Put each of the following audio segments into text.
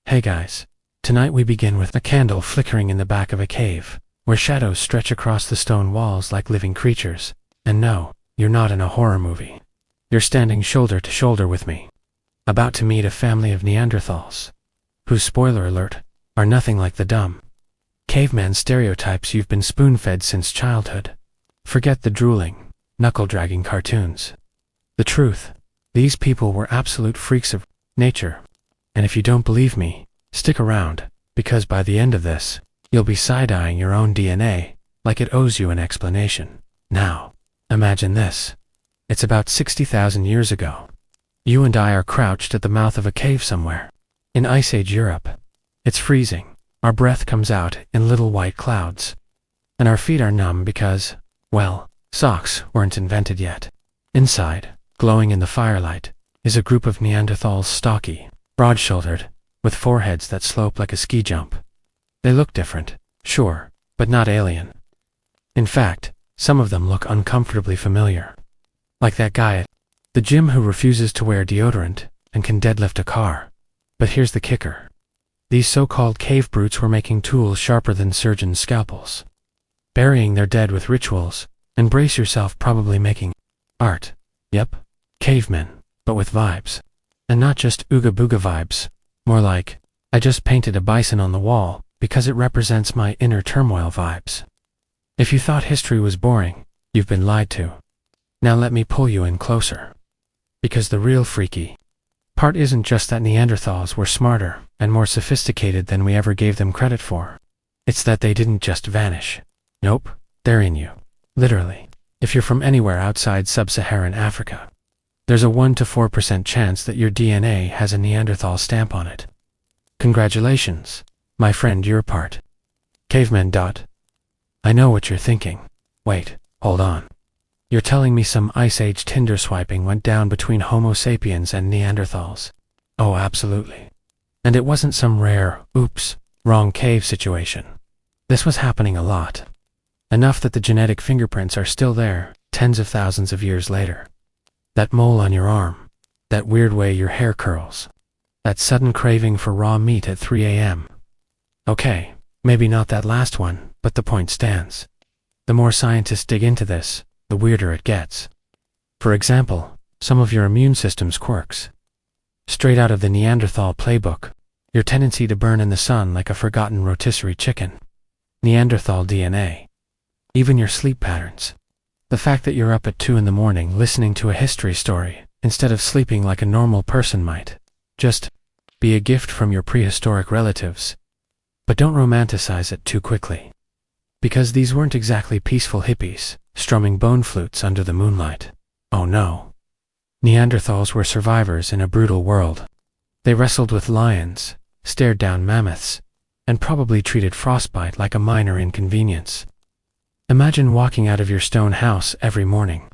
Hey guys. Tonight we begin with a candle flickering in the back of a cave, where shadows stretch across the stone walls like living creatures. And no, you're not in a horror movie. You're standing shoulder to shoulder with me, about to meet a family of Neanderthals, who, spoiler alert, are nothing like the dumb caveman stereotypes you've been spoon-fed since childhood. Forget the drooling, knuckle-dragging cartoons. The truth, these people were absolute freaks of nature. And if you don't believe me, stick around, because by the end of this, you'll be side-eyeing your own DNA, like it owes you an explanation. Now, imagine this. It's about 60,000 years ago. You and I are crouched at the mouth of a cave somewhere, in Ice Age Europe. It's freezing, our breath comes out in little white clouds, and our feet are numb because, well, socks weren't invented yet. Inside, glowing in the firelight, is a group of Neanderthals, stocky, broad-shouldered, with foreheads that slope like a ski jump. They look different, sure, but not alien. In fact, some of them look uncomfortably familiar. Like that guy at the gym who refuses to wear deodorant and can deadlift a car. But here's the kicker. These so-called cave brutes were making tools sharper than surgeons' scalpels, burying their dead with rituals, and brace yourself, probably making art. Yep, cavemen, but with vibes. And not just ooga booga vibes, more like, I just painted a bison on the wall because it represents my inner turmoil vibes. If you thought history was boring, you've been lied to. Now let me pull you in closer. Because the real freaky part isn't just that Neanderthals were smarter and more sophisticated than we ever gave them credit for. It's that they didn't just vanish. Nope, they're in you. Literally. If you're from anywhere outside sub-Saharan Africa, there's a 1 to 4% chance that your DNA has a Neanderthal stamp on it. Congratulations, my friend, you're part caveman. I know what you're thinking. Wait, hold on. You're telling me some Ice Age Tinder swiping went down between Homo sapiens and Neanderthals? Oh, absolutely. And it wasn't some rare, oops, wrong cave situation. This was happening a lot. Enough that the genetic fingerprints are still there, tens of thousands of years later. That mole on your arm, that weird way your hair curls, that sudden craving for raw meat at 3 a.m. Okay, maybe not that last one, but the point stands. The more scientists dig into this, the weirder it gets. For example, some of your immune system's quirks. Straight out of the Neanderthal playbook, your tendency to burn in the sun like a forgotten rotisserie chicken. Neanderthal DNA. Even your sleep patterns. The fact that you're up at 2 in the morning listening to a history story, instead of sleeping like a normal person might just be a gift from your prehistoric relatives. But don't romanticize it too quickly. Because these weren't exactly peaceful hippies, strumming bone flutes under the moonlight. Oh no. Neanderthals were survivors in a brutal world. They wrestled with lions, stared down mammoths, and probably treated frostbite like a minor inconvenience. Imagine walking out of your stone house every morning,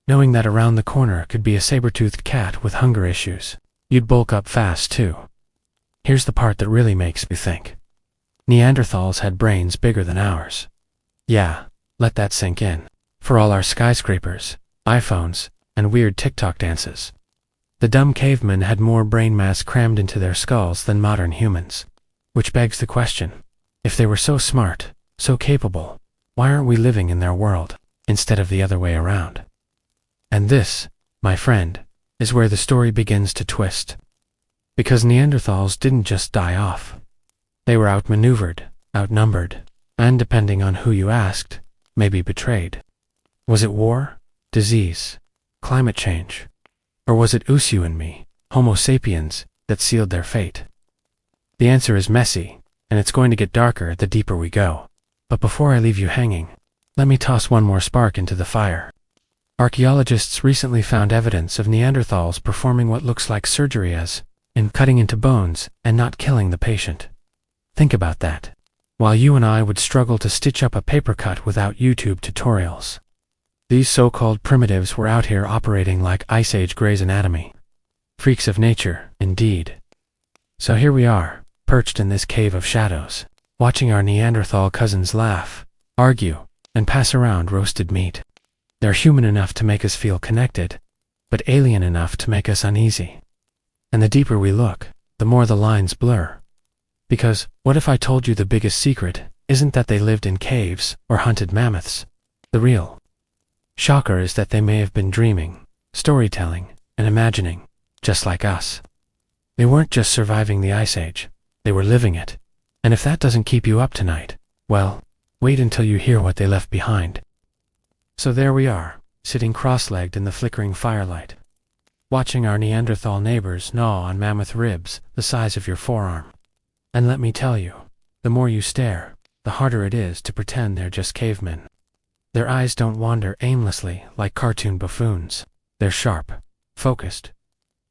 knowing that around the corner could be a saber-toothed cat with hunger issues. You'd bulk up fast too. Here's the part that really makes me think. Neanderthals had brains bigger than ours. Yeah, let that sink in. For all our skyscrapers, iPhones, and weird TikTok dances. The dumb cavemen had more brain mass crammed into their skulls than modern humans. Which begs the question, if they were so smart, so capable, why aren't we living in their world, instead of the other way around? And this, my friend, is where the story begins to twist. Because Neanderthals didn't just die off. They were outmaneuvered, outnumbered, and depending on who you asked, maybe betrayed. Was it war, disease, climate change? Or was it you and me, Homo sapiens, that sealed their fate? The answer is messy, and it's going to get darker the deeper we go. But before I leave you hanging, let me toss one more spark into the fire. Archaeologists recently found evidence of Neanderthals performing what looks like surgery, as in cutting into bones and not killing the patient. Think about that. While you and I would struggle to stitch up a paper cut without YouTube tutorials. These so-called primitives were out here operating like Ice Age Grey's Anatomy. Freaks of nature, indeed. So here we are, perched in this cave of shadows, watching our Neanderthal cousins laugh, argue, and pass around roasted meat. They're human enough to make us feel connected, but alien enough to make us uneasy. And the deeper we look, the more the lines blur, Because, what if I told you the biggest secret isn't that they lived in caves or hunted mammoths? The real shocker is that they may have been dreaming, storytelling, and imagining, just like us. They weren't just surviving the Ice Age, they were living it. And if that doesn't keep you up tonight, well, wait until you hear what they left behind. So there we are, sitting cross-legged in the flickering firelight, watching our Neanderthal neighbors gnaw on mammoth ribs the size of your forearm. And let me tell you, the more you stare, the harder it is to pretend they're just cavemen. Their eyes don't wander aimlessly like cartoon buffoons. They're sharp, focused,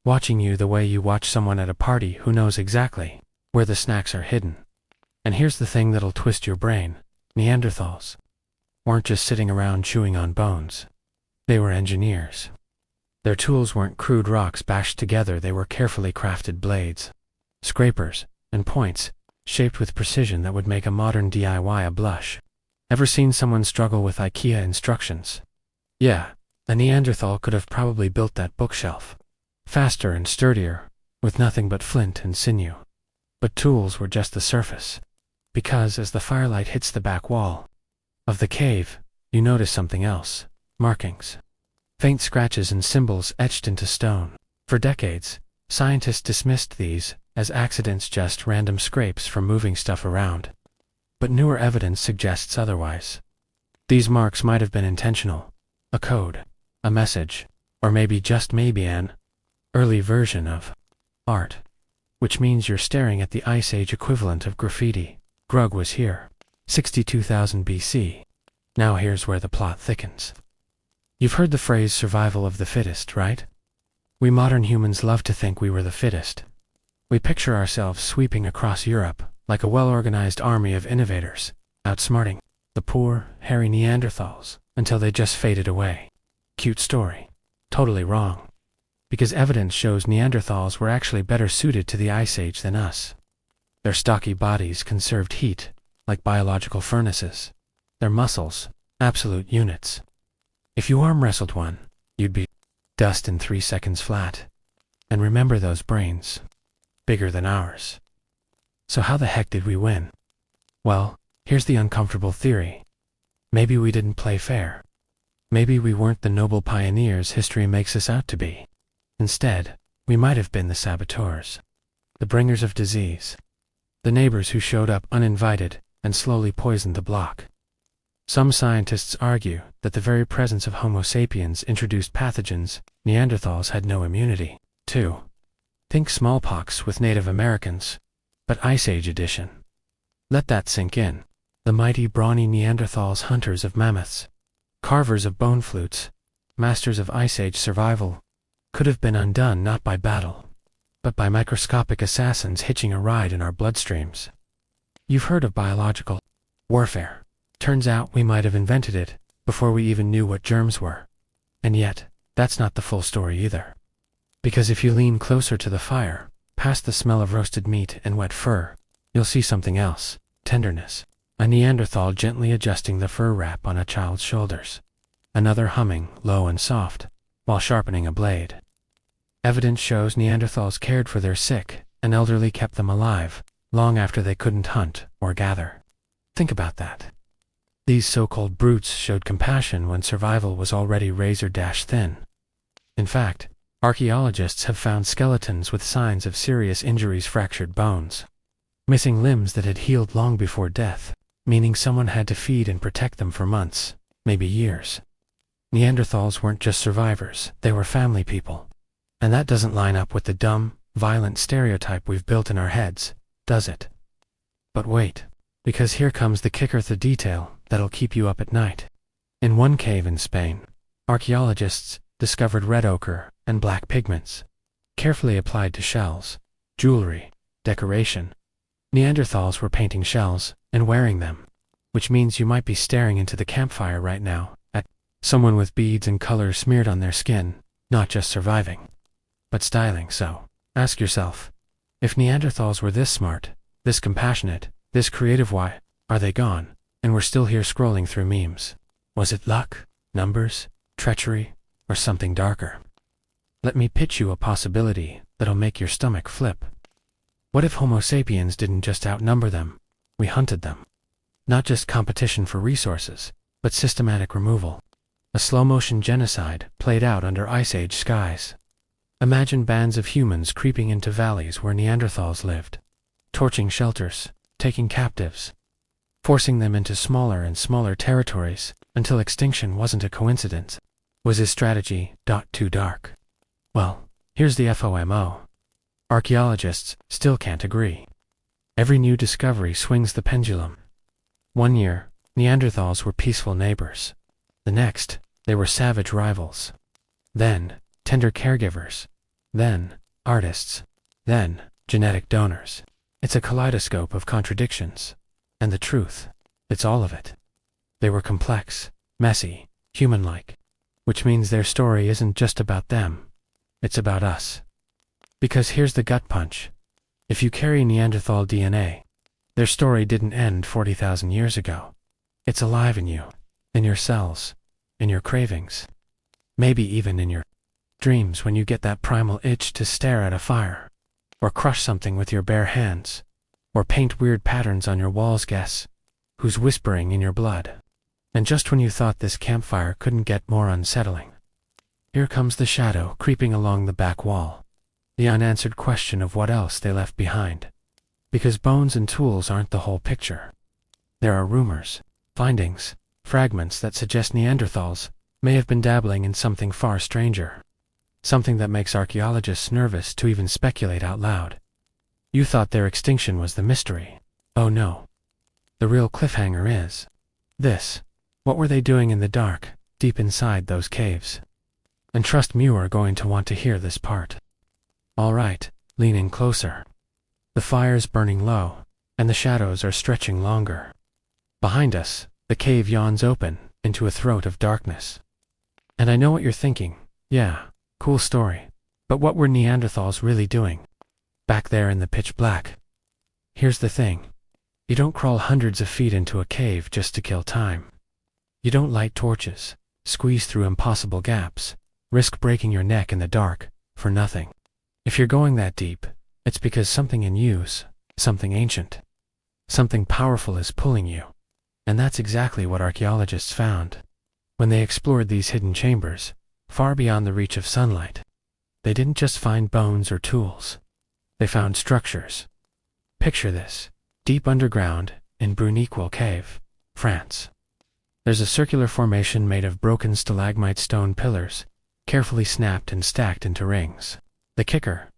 watching you the way you watch someone at a party who knows exactly where the snacks are hidden. And here's the thing that'll twist your brain. Neanderthals weren't just sitting around chewing on bones. They were engineers. Their tools weren't crude rocks bashed together, they were carefully crafted blades, scrapers, and points, shaped with precision that would make a modern DIY a blush. Ever seen someone struggle with IKEA instructions? Yeah, a Neanderthal could have probably built that bookshelf. Faster and sturdier, with nothing but flint and sinew. But tools were just the surface. Because as the firelight hits the back wall of the cave, you notice something else. Markings. Faint scratches and symbols etched into stone. For decades, scientists dismissed these as accidents, just random scrapes from moving stuff around. But newer evidence suggests otherwise. These marks might have been intentional. A code, a message, or maybe just maybe an early version of art. Which means you're staring at the Ice Age equivalent of graffiti. Grug was here, 62,000 BC. Now here's where the plot thickens. You've heard the phrase survival of the fittest, right? We modern humans love to think we were the fittest. We picture ourselves sweeping across Europe like a well-organized army of innovators, outsmarting the poor, hairy Neanderthals until they just faded away. Cute story. Totally wrong. Because evidence shows Neanderthals were actually better suited to the Ice Age than us. Their stocky bodies conserved heat like biological furnaces. Their muscles, absolute units. If you arm wrestled one, you'd be dust in 3 seconds flat. And remember those brains. Bigger than ours. So how the heck did we win? Well, here's the uncomfortable theory. Maybe we didn't play fair. Maybe we weren't the noble pioneers history makes us out to be. Instead, we might have been the saboteurs. The bringers of disease. The neighbors who showed up uninvited and slowly poisoned the block. Some scientists argue that the very presence of Homo sapiens introduced pathogens Neanderthals had no immunity to. Think smallpox with Native Americans, but Ice Age edition. Let that sink in. The mighty brawny Neanderthals, hunters of mammoths, carvers of bone flutes, masters of Ice Age survival, could have been undone not by battle, but by microscopic assassins hitching a ride in our bloodstreams. You've heard of biological warfare. Turns out we might have invented it before we even knew what germs were. And yet, that's not the full story either. Because if you lean closer to the fire, past the smell of roasted meat and wet fur, you'll see something else. Tenderness. A Neanderthal gently adjusting the fur wrap on a child's shoulders. Another humming, low and soft, while sharpening a blade. Evidence shows Neanderthals cared for their sick and elderly, kept them alive, long after they couldn't hunt or gather. Think about that. These so-called brutes showed compassion when survival was already razor-thin. In fact, archaeologists have found skeletons with signs of serious injuries, fractured bones, missing limbs that had healed long before death, meaning someone had to feed and protect them for months, maybe years. Neanderthals weren't just survivors, they were family people. And that doesn't line up with the dumb, violent stereotype we've built in our heads, does it? But wait, because here comes the kicker, the detail that'll keep you up at night. In one cave in Spain, archaeologists discovered red ochre and black pigments, carefully applied to shells, jewelry, decoration. Neanderthals were painting shells and wearing them, which means you might be staring into the campfire right now at someone with beads and color smeared on their skin, not just surviving, but styling. So, ask yourself, if Neanderthals were this smart, this compassionate, this creative, why are they gone, and we're still here scrolling through memes? Was it luck, numbers, treachery, or something darker? Let me pitch you a possibility that'll make your stomach flip. What if Homo sapiens didn't just outnumber them? We hunted them. Not just competition for resources, but systematic removal. A slow-motion genocide played out under Ice Age skies. Imagine bands of humans creeping into valleys where Neanderthals lived, torching shelters, taking captives, forcing them into smaller and smaller territories until extinction wasn't a coincidence. Was his strategy too dark? Well, here's the FOMO. Archaeologists still can't agree. Every new discovery swings the pendulum. One year, Neanderthals were peaceful neighbors. The next, they were savage rivals. Then, tender caregivers. Then, artists. Then, genetic donors. It's a kaleidoscope of contradictions. And the truth, it's all of it. They were complex, messy, human-like. Which means their story isn't just about them. It's about us. Because here's the gut punch. If you carry Neanderthal DNA, their story didn't end 40,000 years ago. It's alive in you, in your cells, in your cravings, maybe even in your dreams when you get that primal itch to stare at a fire, or crush something with your bare hands, or paint weird patterns on your walls. Guess who's whispering in your blood? And just when you thought this campfire couldn't get more unsettling, here comes the shadow creeping along the back wall. The unanswered question of what else they left behind. Because bones and tools aren't the whole picture. There are rumors, findings, fragments that suggest Neanderthals may have been dabbling in something far stranger. Something that makes archaeologists nervous to even speculate out loud. You thought their extinction was the mystery. Oh no. The real cliffhanger is this. What were they doing in the dark, deep inside those caves? And trust me, you are going to want to hear this part. All right, lean in closer. The fire's burning low, and the shadows are stretching longer. Behind us, the cave yawns open into a throat of darkness. And I know what you're thinking. Yeah, cool story. But what were Neanderthals really doing back there in the pitch black? Here's the thing. You don't crawl hundreds of feet into a cave just to kill time. You don't light torches, squeeze through impossible gaps, risk breaking your neck in the dark, for nothing. If you're going that deep, it's because something in you's, something ancient, something powerful is pulling you. And that's exactly what archaeologists found. When they explored these hidden chambers, far beyond the reach of sunlight, they didn't just find bones or tools. They found structures. Picture this, deep underground, in Bruniquel Cave, France. There's a circular formation made of broken stalagmite stone pillars, carefully snapped and stacked into rings. The kicker.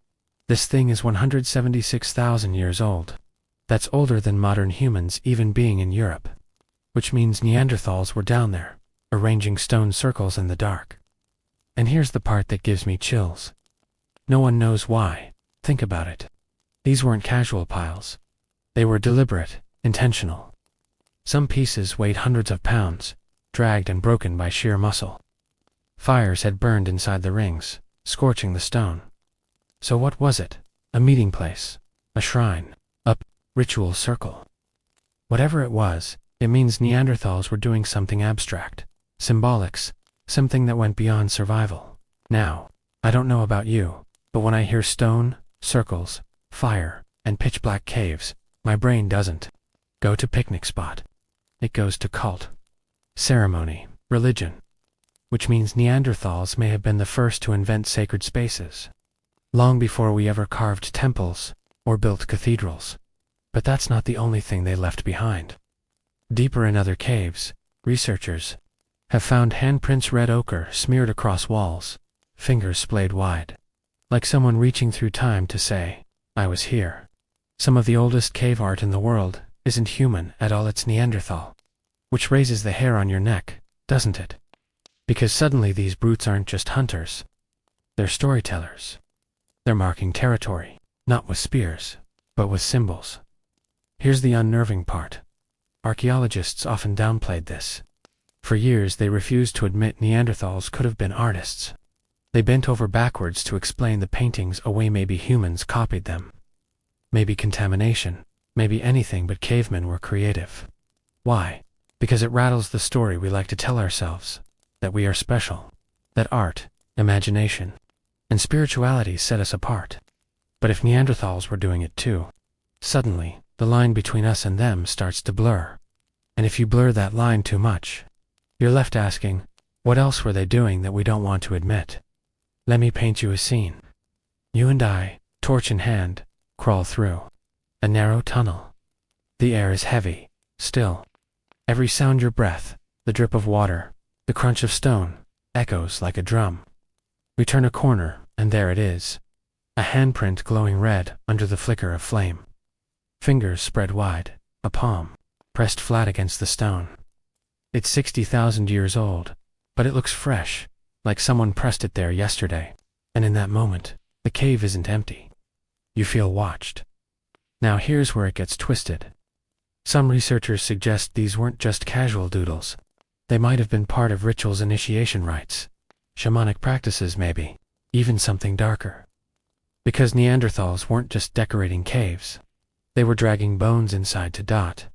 This thing is 176,000 years old. That's older than modern humans even being in Europe. Which means Neanderthals were down there, arranging stone circles in the dark. And here's the part that gives me chills. No one knows why. Think about it. These weren't casual piles. They were deliberate, intentional. Some pieces weighed hundreds of pounds, dragged and broken by sheer muscle. Fires had burned inside the rings, scorching the stone. So what was it? A meeting place, a shrine, a ritual circle. Whatever it was, it means Neanderthals were doing something abstract, symbolics, something that went beyond survival. Now, I don't know about you, but when I hear stone, circles, fire, and pitch-black caves, my brain doesn't go to picnic spot. It goes to cult, ceremony, religion. Which means Neanderthals may have been the first to invent sacred spaces. Long before we ever carved temples or built cathedrals. But that's not the only thing they left behind. Deeper in other caves, researchers have found handprints red ochre smeared across walls, fingers splayed wide. Like someone reaching through time to say, I was here. Some of the oldest cave art in the world isn't human at all, it's Neanderthal. Which raises the hair on your neck, doesn't it? Because suddenly these brutes aren't just hunters. They're storytellers. They're marking territory, not with spears, but with symbols. Here's the unnerving part. Archaeologists often downplayed this. For years they refused to admit Neanderthals could have been artists. They bent over backwards to explain the paintings away. Maybe humans copied them. Maybe contamination. Maybe anything but cavemen were creative. Why? Because it rattles the story we like to tell ourselves. That we are special. That art, imagination, and spirituality set us apart. But if Neanderthals were doing it too, suddenly, the line between us and them starts to blur. And if you blur that line too much, you're left asking, what else were they doing that we don't want to admit? Let me paint you a scene. You and I, torch in hand, crawl through a narrow tunnel. The air is heavy, still. Every sound your breath, the drip of water, the crunch of stone, echoes like a drum. We turn a corner, and there it is. A handprint glowing red under the flicker of flame. Fingers spread wide, a palm, pressed flat against the stone. It's 60,000 years old, but it looks fresh, like someone pressed it there yesterday. And in that moment, the cave isn't empty. You feel watched. Now here's where it gets twisted. Some researchers suggest these weren't just casual doodles. They might have been part of rituals, initiation rites, shamanic practices maybe, even something darker. Because Neanderthals weren't just decorating caves. They were dragging bones inside to dot.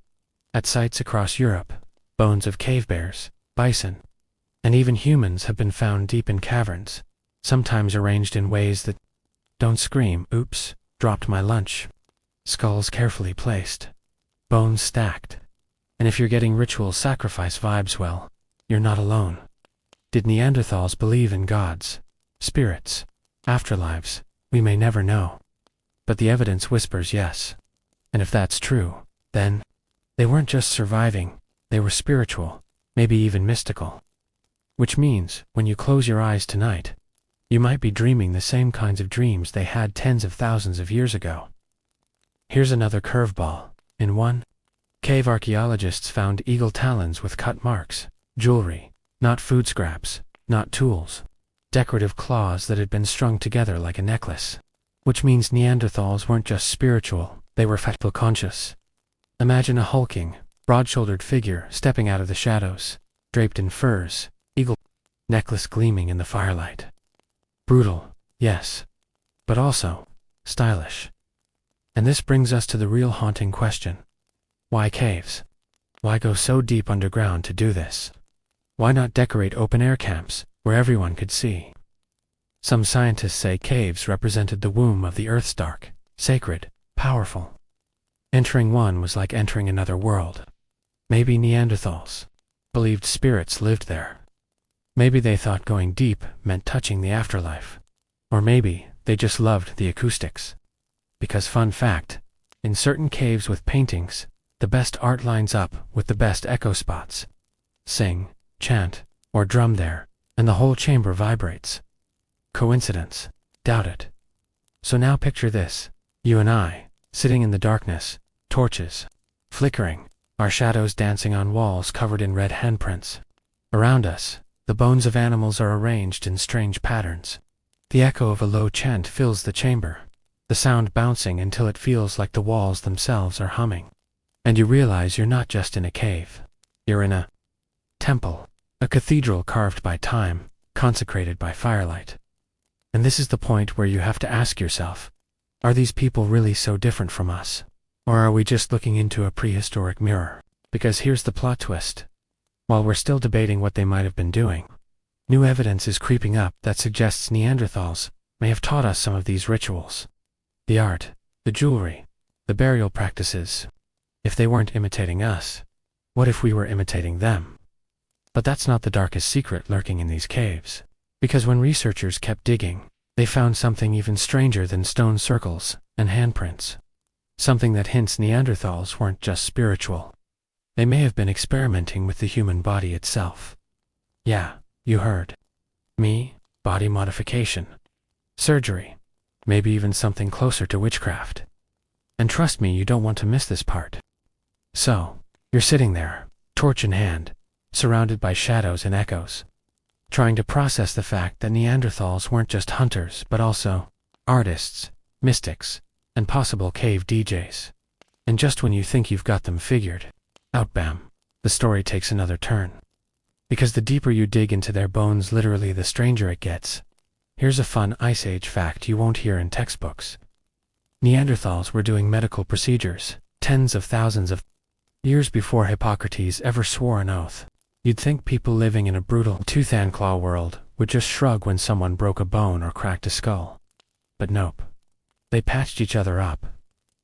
At sites across Europe, bones of cave bears, bison, and even humans have been found deep in caverns, sometimes arranged in ways that don't scream, oops, dropped my lunch. Skulls carefully placed, bones stacked. And if you're getting ritual sacrifice vibes, well, you're not alone. Did Neanderthals believe in gods, spirits, afterlives? We may never know. But the evidence whispers yes. And if that's true, then they weren't just surviving, they were spiritual, maybe even mystical. Which means, when you close your eyes tonight, you might be dreaming the same kinds of dreams they had tens of thousands of years ago. Here's another curveball. In one cave, archaeologists found eagle talons with cut marks, jewelry, not food scraps, not tools, decorative claws that had been strung together like a necklace. Which means Neanderthals weren't just spiritual, they were fatal conscious. Imagine a hulking, broad-shouldered figure stepping out of the shadows, draped in furs, eagle necklace gleaming in the firelight. Brutal, yes, but also stylish. And this brings us to the real haunting question. Why caves? Why go so deep underground to do this? Why not decorate open-air camps, where everyone could see? Some scientists say caves represented the womb of the Earth's dark, sacred, powerful. Entering one was like entering another world. Maybe Neanderthals believed spirits lived there. Maybe they thought going deep meant touching the afterlife. Or maybe they just loved the acoustics. Because fun fact, in certain caves with paintings, the best art lines up with the best echo spots. Sing, chant, or drum there, and the whole chamber vibrates. Coincidence? Doubt it. So now picture this, you and I, sitting in the darkness, torches, flickering, our shadows dancing on walls covered in red handprints. Around us, the bones of animals are arranged in strange patterns. The echo of a low chant fills the chamber, the sound bouncing until it feels like the walls themselves are humming. And you realize you're not just in a cave. You're in a temple, a cathedral carved by time, consecrated by firelight. And this is the point where you have to ask yourself, are these people really so different from us? Or are we just looking into a prehistoric mirror? Because here's the plot twist. While we're still debating what they might have been doing, new evidence is creeping up that suggests Neanderthals may have taught us some of these rituals. The art, the jewelry, the burial practices. If they weren't imitating us, what if we were imitating them? But that's not the darkest secret lurking in these caves. Because when researchers kept digging, they found something even stranger than stone circles and handprints. Something that hints Neanderthals weren't just spiritual. They may have been experimenting with the human body itself. Yeah, you heard me, body modification, surgery, maybe even something closer to witchcraft. And trust me, you don't want to miss this part. So, you're sitting there, torch in hand, surrounded by shadows and echoes, trying to process the fact that Neanderthals weren't just hunters but also artists, mystics, and possible cave DJs. And just when you think you've got them figured out, bam, the story takes another turn. Because the deeper you dig into their bones, literally the stranger it gets. Here's a fun Ice Age fact you won't hear in textbooks. Neanderthals were doing medical procedures tens of thousands of years before Hippocrates ever swore an oath. You'd think people living in a brutal tooth and claw world would just shrug when someone broke a bone or cracked a skull. But nope. They patched each other up.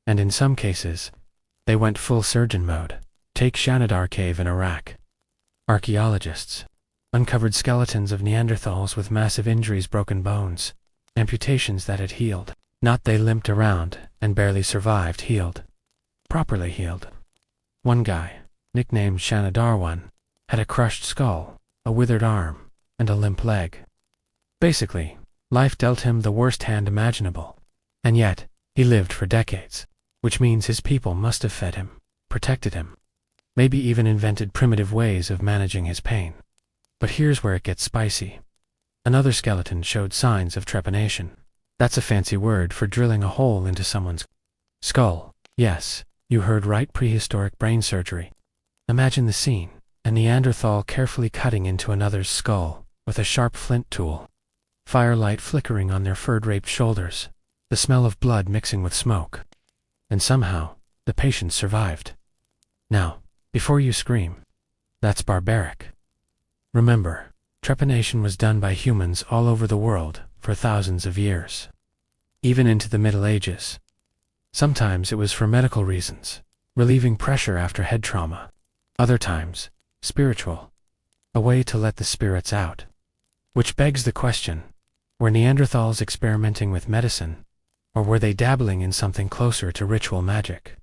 And in some cases, they went full surgeon mode. Take Shanidar Cave in Iraq. Archaeologists uncovered skeletons of Neanderthals with massive injuries, broken bones, amputations that had healed. Not they limped around and barely survived, healed. Properly healed. One guy, nicknamed Shanidar, had a crushed skull, a withered arm, and a limp leg. Basically, life dealt him the worst hand imaginable. And yet, he lived for decades, which means his people must have fed him, protected him, maybe even invented primitive ways of managing his pain. But here's where it gets spicy. Another skeleton showed signs of trepanation. That's a fancy word for drilling a hole into someone's skull. Yes, you heard right, prehistoric brain surgery. Imagine the scene, a Neanderthal carefully cutting into another's skull with a sharp flint tool. Firelight flickering on their fur-draped shoulders, the smell of blood mixing with smoke. And somehow, the patient survived. Now, before you scream, that's barbaric. Remember, trepanation was done by humans all over the world for thousands of years. Even into the Middle Ages. Sometimes it was for medical reasons, relieving pressure after head trauma. Other times, spiritual. A way to let the spirits out. Which begs the question, were Neanderthals experimenting with medicine, or were they dabbling in something closer to ritual magic?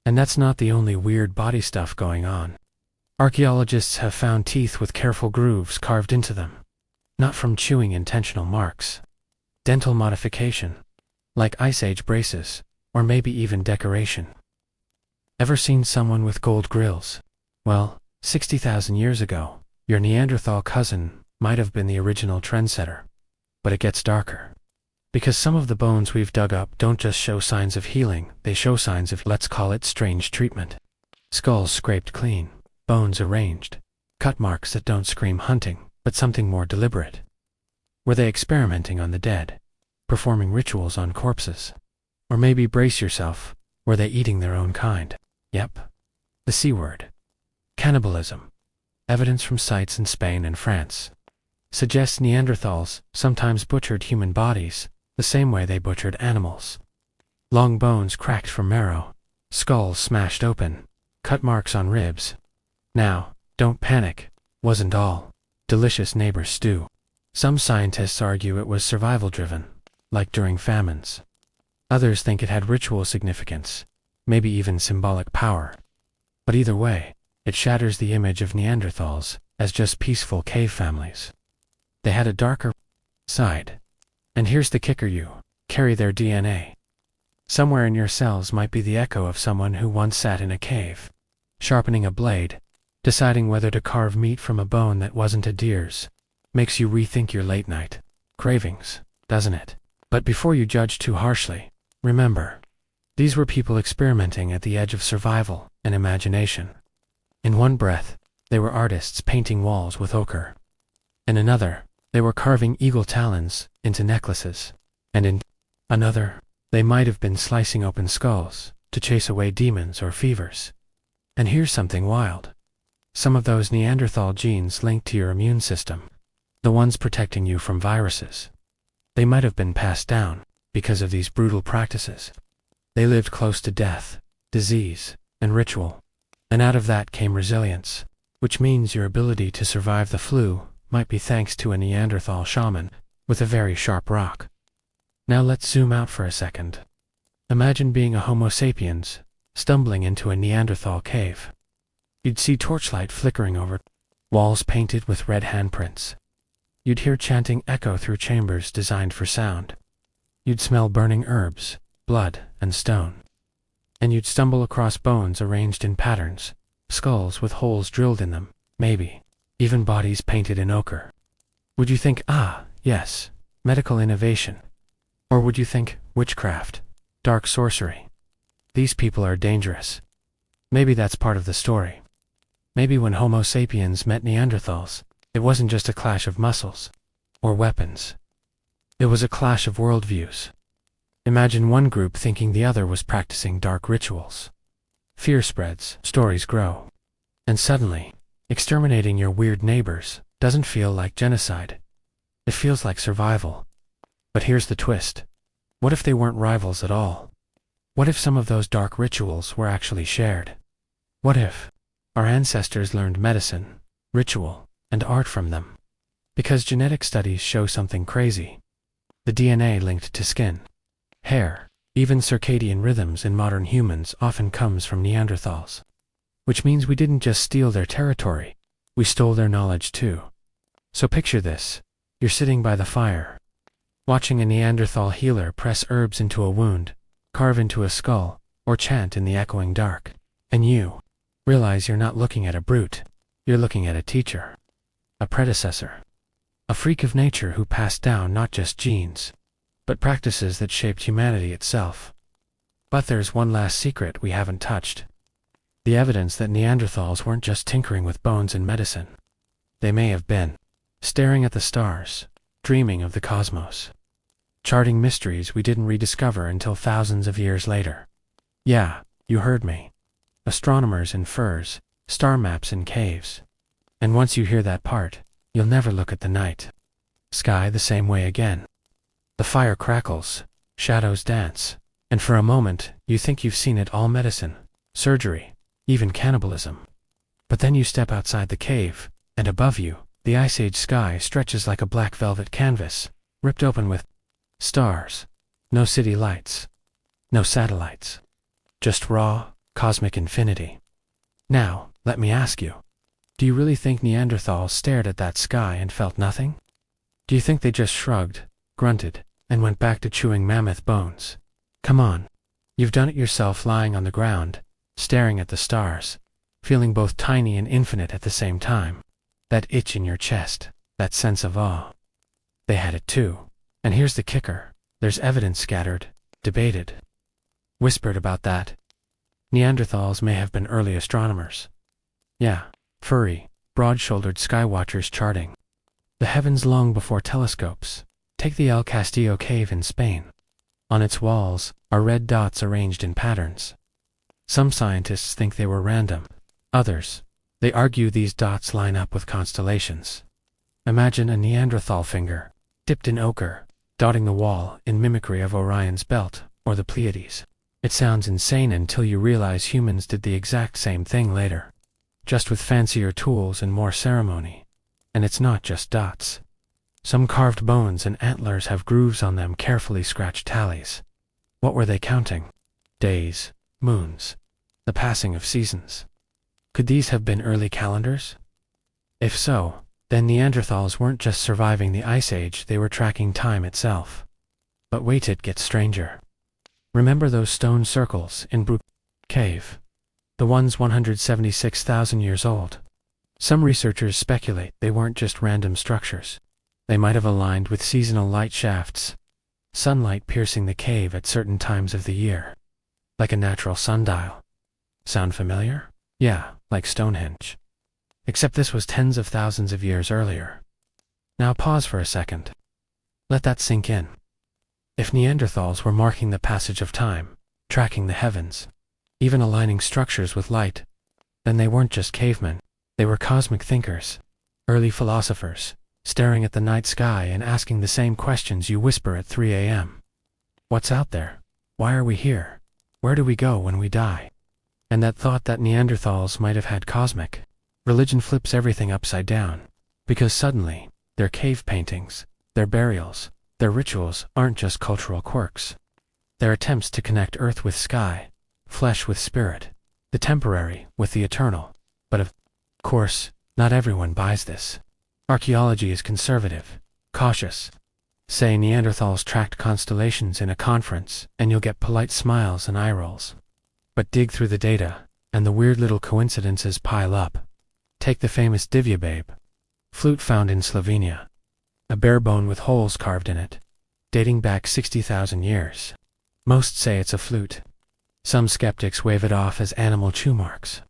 And that's not the only weird body stuff going on. Archaeologists have found teeth with careful grooves carved into them. Not from chewing, intentional marks. Dental modification, like Ice Age braces, or maybe even decoration. Ever seen someone with gold grills? Well, 60,000 years ago, your Neanderthal cousin might have been the original trendsetter. But it gets darker. Because some of the bones we've dug up don't just show signs of healing, they show signs of, let's call it, strange treatment. Skulls scraped clean, bones arranged, cut marks that don't scream hunting, but something more deliberate. Were they experimenting on the dead? Performing rituals on corpses? Or maybe, brace yourself, were they eating their own kind? Yep. The C word. Cannibalism. Evidence from sites in Spain and France suggests Neanderthals sometimes butchered human bodies the same way they butchered animals. Long bones cracked from marrow, skulls smashed open, cut marks on ribs. Now, don't panic, wasn't all delicious neighbor stew. Some scientists argue it was survival-driven, like during famines. Others think it had ritual significance, maybe even symbolic power. But either way, it shatters the image of Neanderthals as just peaceful cave families. They had a darker side. And here's the kicker: you carry their DNA. Somewhere in your cells might be the echo of someone who once sat in a cave, sharpening a blade, deciding whether to carve meat from a bone that wasn't a deer's. Makes you rethink your late-night cravings, doesn't it? But before you judge too harshly, remember, these were people experimenting at the edge of survival and imagination. In one breath, they were artists painting walls with ochre. In another, they were carving eagle talons into necklaces. And in another, they might have been slicing open skulls to chase away demons or fevers. And here's something wild. Some of those Neanderthal genes linked to your immune system, the ones protecting you from viruses. They might have been passed down because of these brutal practices. They lived close to death, disease, and ritual. And out of that came resilience, which means your ability to survive the flu might be thanks to a Neanderthal shaman with a very sharp rock. Now let's zoom out for a second. Imagine being a Homo sapiens, stumbling into a Neanderthal cave. You'd see torchlight flickering over walls painted with red handprints. You'd hear chanting echo through chambers designed for sound. You'd smell burning herbs, blood, and stone. And you'd stumble across bones arranged in patterns, skulls with holes drilled in them, maybe even bodies painted in ochre. Would you think, yes, medical innovation? Or would you think, witchcraft, dark sorcery? These people are dangerous. Maybe that's part of the story. Maybe when Homo sapiens met Neanderthals, it wasn't just a clash of muscles or weapons. It was a clash of worldviews. Imagine one group thinking the other was practicing dark rituals. Fear spreads, stories grow. And suddenly, exterminating your weird neighbors doesn't feel like genocide. It feels like survival. But here's the twist. What if they weren't rivals at all? What if some of those dark rituals were actually shared? What if our ancestors learned medicine, ritual, and art from them? Because genetic studies show something crazy. The DNA linked to skin, hair, even circadian rhythms in modern humans often comes from Neanderthals. Which means we didn't just steal their territory, we stole their knowledge too. So picture this. You're sitting by the fire, watching a Neanderthal healer press herbs into a wound, carve into a skull, or chant in the echoing dark. And you realize you're not looking at a brute, you're looking at a teacher, a predecessor, a freak of nature who passed down not just genes, but practices that shaped humanity itself. But there's one last secret we haven't touched. The evidence that Neanderthals weren't just tinkering with bones and medicine. They may have been staring at the stars, dreaming of the cosmos, charting mysteries we didn't rediscover until thousands of years later. Yeah, you heard me. Astronomers in furs, star maps in caves. And once you hear that part, you'll never look at the night sky the same way again. The fire crackles, shadows dance, and for a moment you think you've seen it all: medicine, surgery, even cannibalism. But then you step outside the cave, and above you, the Ice Age sky stretches like a black velvet canvas, ripped open with stars. No city lights, no satellites, just raw, cosmic infinity. Now, let me ask you, do you really think Neanderthals stared at that sky and felt nothing? Do you think they just shrugged, grunted, and went back to chewing mammoth bones? Come on. You've done it yourself, lying on the ground, staring at the stars, feeling both tiny and infinite at the same time. That itch in your chest, that sense of awe. They had it too. And here's the kicker. There's evidence scattered, debated, whispered about that. Neanderthals may have been early astronomers. Yeah, furry, broad-shouldered skywatchers charting the heavens long before telescopes. Take the El Castillo cave in Spain. On its walls are red dots arranged in patterns. Some scientists think they were random. Others, they argue these dots line up with constellations. Imagine a Neanderthal finger, dipped in ochre, dotting the wall in mimicry of Orion's belt or the Pleiades. It sounds insane until you realize humans did the exact same thing later, just with fancier tools and more ceremony. And it's not just dots. Some carved bones and antlers have grooves on them, carefully scratched tallies. What were they counting? Days, moons, the passing of seasons. Could these have been early calendars? If so, then Neanderthals weren't just surviving the Ice Age, they were tracking time itself. But wait, it gets stranger. Remember those stone circles in Brook Cave? The ones 176,000 years old. Some researchers speculate they weren't just random structures. They might have aligned with seasonal light shafts, sunlight piercing the cave at certain times of the year, like a natural sundial. Sound familiar? Yeah, like Stonehenge. Except this was tens of thousands of years earlier. Now pause for a second. Let that sink in. If Neanderthals were marking the passage of time, tracking the heavens, even aligning structures with light, then they weren't just cavemen, they were cosmic thinkers, early philosophers, staring at the night sky and asking the same questions you whisper at 3 a.m. What's out there? Why are we here? Where do we go when we die? And that thought that Neanderthals might have had cosmic religion flips everything upside down, because suddenly, their cave paintings, their burials, their rituals aren't just cultural quirks. They're attempts to connect earth with sky, flesh with spirit, the temporary with the eternal. But of course, not everyone buys this. Archaeology is conservative, cautious. Say Neanderthals tracked constellations in a conference, and you'll get polite smiles and eye rolls. But dig through the data, and the weird little coincidences pile up. Take the famous Divya babe, flute found in Slovenia. A bare bone with holes carved in it, dating back 60,000 years. Most say it's a flute. Some skeptics wave it off as animal chew marks.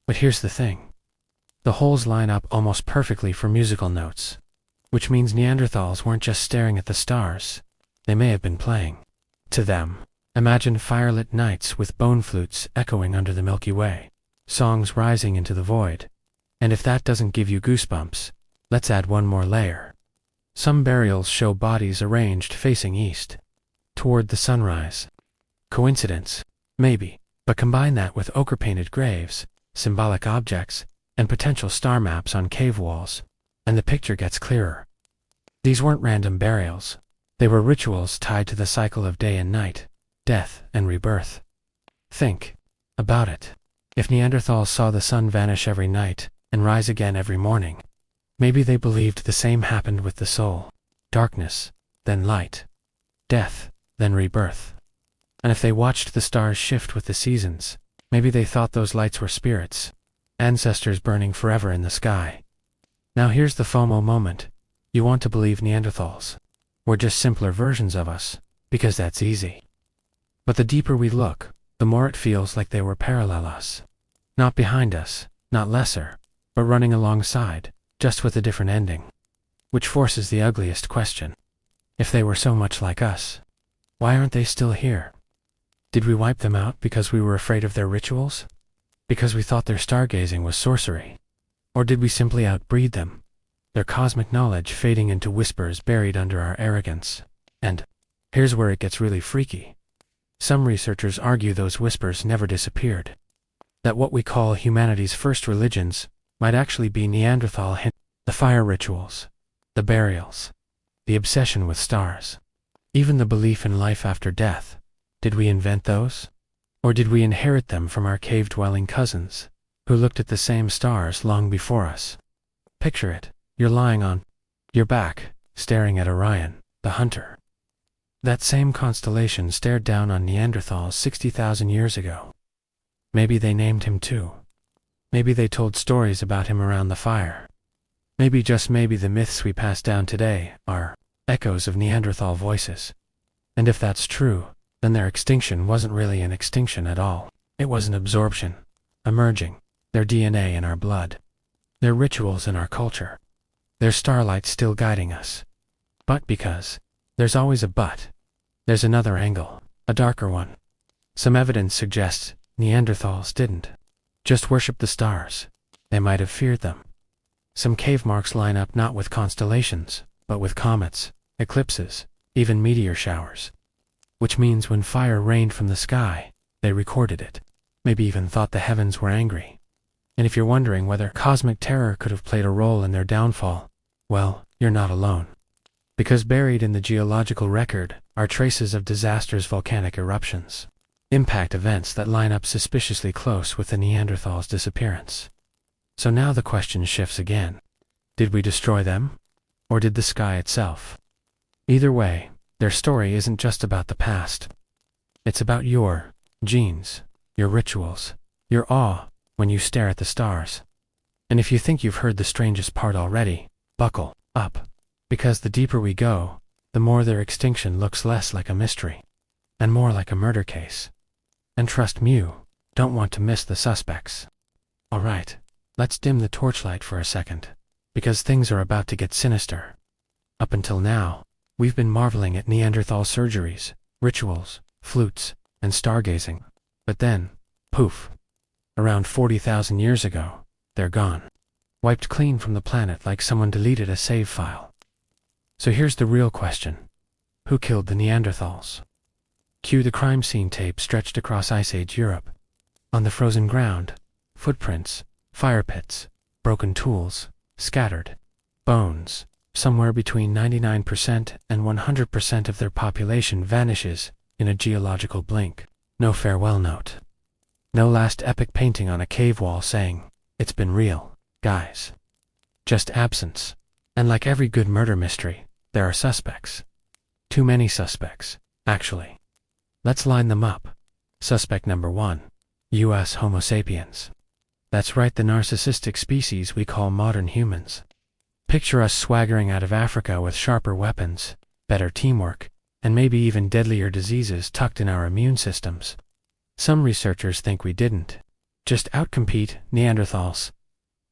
But here's the thing. The holes line up almost perfectly for musical notes, which means Neanderthals weren't just staring at the stars. They may have been playing to them. Imagine firelit nights with bone flutes echoing under the Milky Way, songs rising into the void. And if that doesn't give you goosebumps, let's add one more layer. Some burials show bodies arranged facing east, toward the sunrise. Coincidence? Maybe. But combine that with ochre-painted graves, symbolic objects, and potential star maps on cave walls, and the picture gets clearer. These weren't random burials. They were rituals tied to the cycle of day and night, death and rebirth. Think about it. If Neanderthals saw the sun vanish every night and rise again every morning, maybe they believed the same happened with the soul. Darkness, then light. Death, then rebirth. And if they watched the stars shift with the seasons, maybe they thought those lights were spirits, ancestors burning forever in the sky. Now here's the FOMO moment. You want to believe Neanderthals were just simpler versions of us, because that's easy. But the deeper we look, the more it feels like they were parallel us. Not behind us, not lesser, but running alongside, just with a different ending. Which forces the ugliest question. If they were so much like us, why aren't they still here? Did we wipe them out because we were afraid of their rituals? Because we thought their stargazing was sorcery? Or did we simply outbreed them? Their cosmic knowledge fading into whispers buried under our arrogance. And here's where it gets really freaky. Some researchers argue those whispers never disappeared. That what we call humanity's first religions might actually be Neanderthal the fire rituals, the burials, the obsession with stars, even the belief in life after death. Did we invent those? Or did we inherit them from our cave-dwelling cousins, who looked at the same stars long before us? Picture it. You're lying on your back, staring at Orion, the hunter. That same constellation stared down on Neanderthals 60,000 years ago. Maybe they named him too. Maybe they told stories about him around the fire. Maybe, just maybe, the myths we pass down today are echoes of Neanderthal voices. And if that's true, then their extinction wasn't really an extinction at all. It was an absorption, a merging, their DNA in our blood, their rituals in our culture, their starlight still guiding us. But because there's always a but, there's another angle, a darker one. Some evidence suggests Neanderthals didn't just worship the stars. They might have feared them. Some cave marks line up not with constellations, but with comets, eclipses, even meteor showers. Which means when fire rained from the sky, they recorded it. Maybe even thought the heavens were angry. And if you're wondering whether cosmic terror could have played a role in their downfall, well, you're not alone. Because buried in the geological record are traces of disastrous volcanic eruptions, impact events that line up suspiciously close with the Neanderthals' disappearance. So now the question shifts again. Did we destroy them? Or did the sky itself? Either way, their story isn't just about the past. It's about your genes, your rituals, your awe when you stare at the stars. And if you think you've heard the strangest part already, buckle up. Because the deeper we go, the more their extinction looks less like a mystery, and more like a murder case. And trust me, you don't want to miss the suspects. Alright, let's dim the torchlight for a second, because things are about to get sinister. Up until now, we've been marveling at Neanderthal surgeries, rituals, flutes, and stargazing. But then, poof. Around 40,000 years ago, they're gone. Wiped clean from the planet like someone deleted a save file. So here's the real question. Who killed the Neanderthals? Cue the crime scene tape stretched across Ice Age Europe. On the frozen ground, footprints, fire pits, broken tools, scattered bones. Somewhere between 99% and 100% of their population vanishes in a geological blink. No farewell note. No last epic painting on a cave wall saying, "It's been real, guys." Just absence. And like every good murder mystery, there are suspects. Too many suspects, actually. Let's line them up. Suspect number 1. U.S. Homo sapiens. That's right, the narcissistic species we call modern humans. Picture us swaggering out of Africa with sharper weapons, better teamwork, and maybe even deadlier diseases tucked in our immune systems. Some researchers think we didn't just outcompete Neanderthals.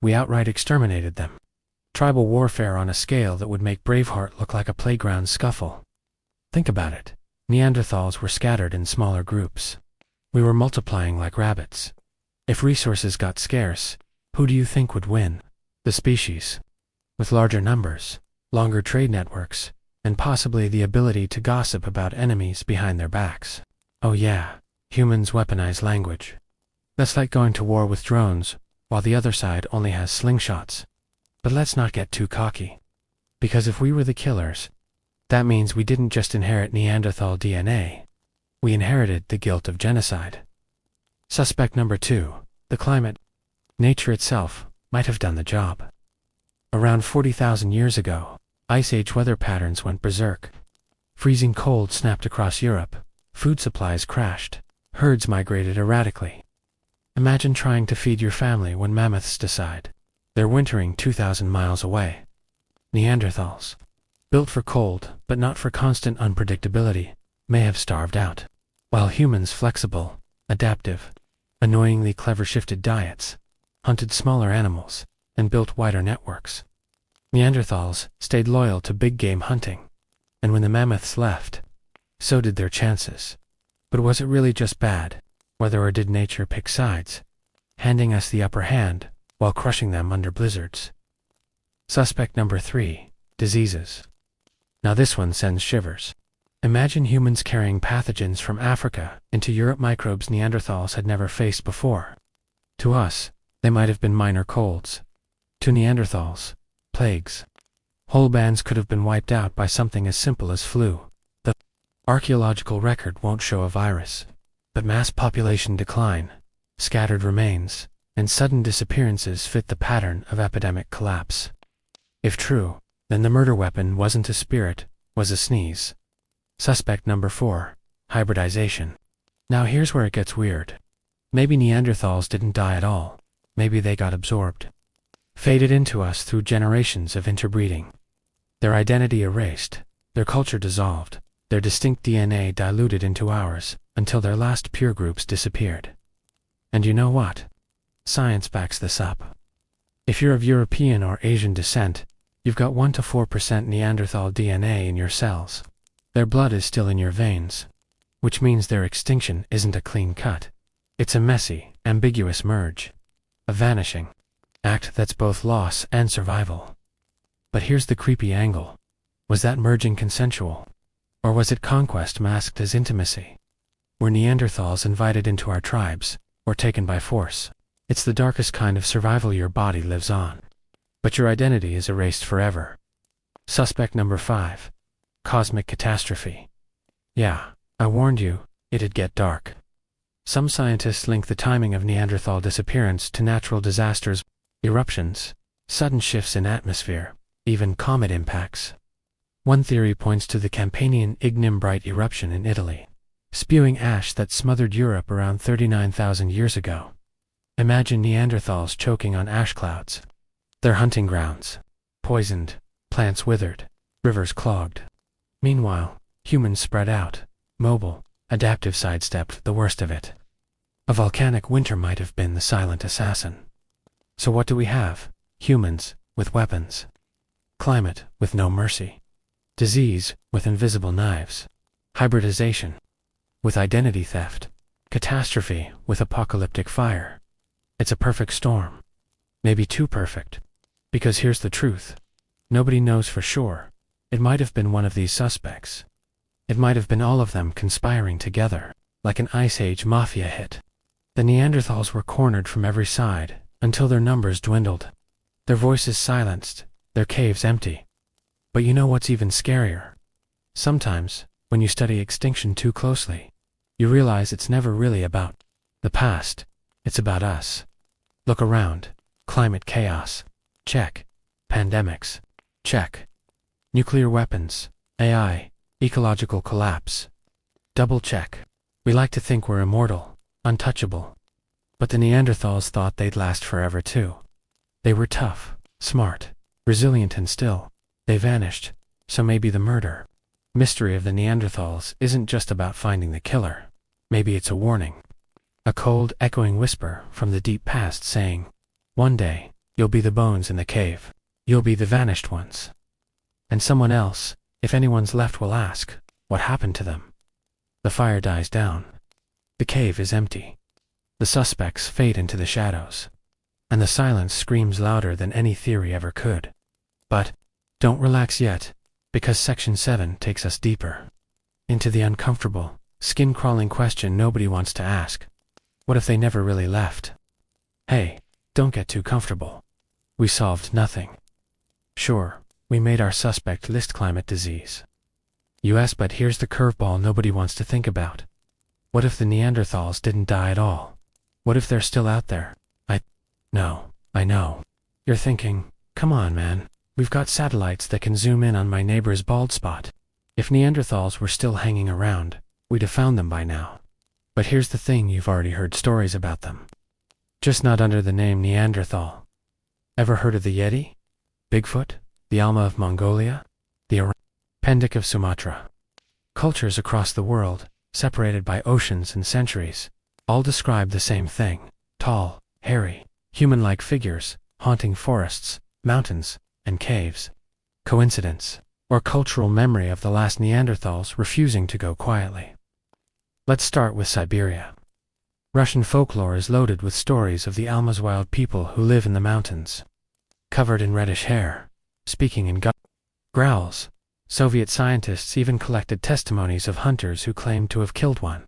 We outright exterminated them. Tribal warfare on a scale that would make Braveheart look like a playground scuffle. Think about it. Neanderthals were scattered in smaller groups. We were multiplying like rabbits. If resources got scarce, who do you think would win? The species. With larger numbers, longer trade networks, and possibly the ability to gossip about enemies behind their backs. Oh yeah, humans weaponize language. That's like going to war with drones, while the other side only has slingshots. But let's not get too cocky. Because if we were the killers, that means we didn't just inherit Neanderthal DNA. We inherited the guilt of genocide. Suspect number 2, the climate. Nature itself might have done the job. Around 40,000 years ago, Ice Age weather patterns went berserk. Freezing cold snapped across Europe, food supplies crashed, herds migrated erratically. Imagine trying to feed your family when mammoths decide they're wintering 2,000 miles away. Neanderthals, built for cold but not for constant unpredictability, may have starved out, while humans, flexible, adaptive, annoyingly clever, shifted diets, hunted smaller animals, and built wider networks. Neanderthals stayed loyal to big game hunting, and when the mammoths left, so did their chances. But was it really just bad, whether or did nature pick sides, handing us the upper hand while crushing them under blizzards? Suspect number 3, diseases. Now this one sends shivers. Imagine humans carrying pathogens from Africa into Europe, microbes Neanderthals had never faced before. To us, they might have been minor colds. To Neanderthals, plagues. Whole bands could have been wiped out by something as simple as flu. The archaeological record won't show a virus, but mass population decline, scattered remains, and sudden disappearances fit the pattern of epidemic collapse. If true, then the murder weapon wasn't a spirit, was a sneeze. Suspect number 4, hybridization. Now here's where it gets weird. Maybe Neanderthals didn't die at all. Maybe they got absorbed, faded into us through generations of interbreeding. Their identity erased, their culture dissolved, their distinct DNA diluted into ours, until their last peer groups disappeared. And you know what? Science backs this up. If you're of European or Asian descent, you've got 1 to 4% Neanderthal DNA in your cells. Their blood is still in your veins, which means their extinction isn't a clean cut. It's a messy, ambiguous merge. A vanishing act that's both loss and survival. But here's the creepy angle. Was that merging consensual? Or was it conquest masked as intimacy? Were Neanderthals invited into our tribes, or taken by force? It's the darkest kind of survival. Your body lives on, but your identity is erased forever. Suspect number 5, cosmic catastrophe. Yeah, I warned you, it'd get dark. Some scientists link the timing of Neanderthal disappearance to natural disasters, eruptions, sudden shifts in atmosphere, even comet impacts. One theory points to the Campanian ignimbrite eruption in Italy, spewing ash that smothered Europe around 39,000 years ago. Imagine Neanderthals choking on ash clouds. Their hunting grounds poisoned, plants withered, rivers clogged. Meanwhile, humans spread out, mobile, adaptive, sidestepped the worst of it. A volcanic winter might have been the silent assassin. So what do we have? Humans with weapons. Climate with no mercy. Disease with invisible knives. Hybridization with identity theft. Catastrophe with apocalyptic fire. It's a perfect storm. Maybe too perfect. Because here's the truth. Nobody knows for sure. It might have been one of these suspects. It might have been all of them conspiring together, like an Ice Age mafia hit. The Neanderthals were cornered from every side, until their numbers dwindled. Their voices silenced, their caves empty. But you know what's even scarier? Sometimes, when you study extinction too closely, you realize it's never really about the past, it's about us. Look around. Climate chaos. Check. Pandemics. Check. Nuclear weapons. AI. Ecological collapse. Double check. We like to think we're immortal, untouchable. But the Neanderthals thought they'd last forever too. They were tough, smart, resilient, and still, they vanished. So maybe the murder mystery of the Neanderthals isn't just about finding the killer. Maybe it's a warning. A cold, echoing whisper from the deep past saying, one day, you'll be the bones in the cave. You'll be the vanished ones. And someone else, if anyone's left, will ask, what happened to them? The fire dies down. The cave is empty. The suspects fade into the shadows. And the silence screams louder than any theory ever could. But don't relax yet. Because Section 7 takes us deeper into the uncomfortable, skin-crawling question nobody wants to ask. What if they never really left? Hey, don't get too comfortable. We solved nothing. Sure, we made our suspect list climate disease. US, but here's the curveball nobody wants to think about. What if the Neanderthals didn't die at all? What if they're still out there? I know. You're thinking, come on man, we've got satellites that can zoom in on my neighbor's bald spot. If Neanderthals were still hanging around, we'd have found them by now. But here's the thing, you've already heard stories about them. Just not under the name Neanderthal. Ever heard of the Yeti? Bigfoot? The Alma of Mongolia? The Pendik of Sumatra? Cultures across the world, separated by oceans and centuries, all describe the same thing: tall, hairy, human-like figures, haunting forests, mountains, and caves. Coincidence, or cultural memory of the last Neanderthals refusing to go quietly? Let's start with Siberia. Russian folklore is loaded with stories of the Alma's wild people who live in the mountains. Covered in reddish hair, speaking in growls, Soviet scientists even collected testimonies of hunters who claimed to have killed one.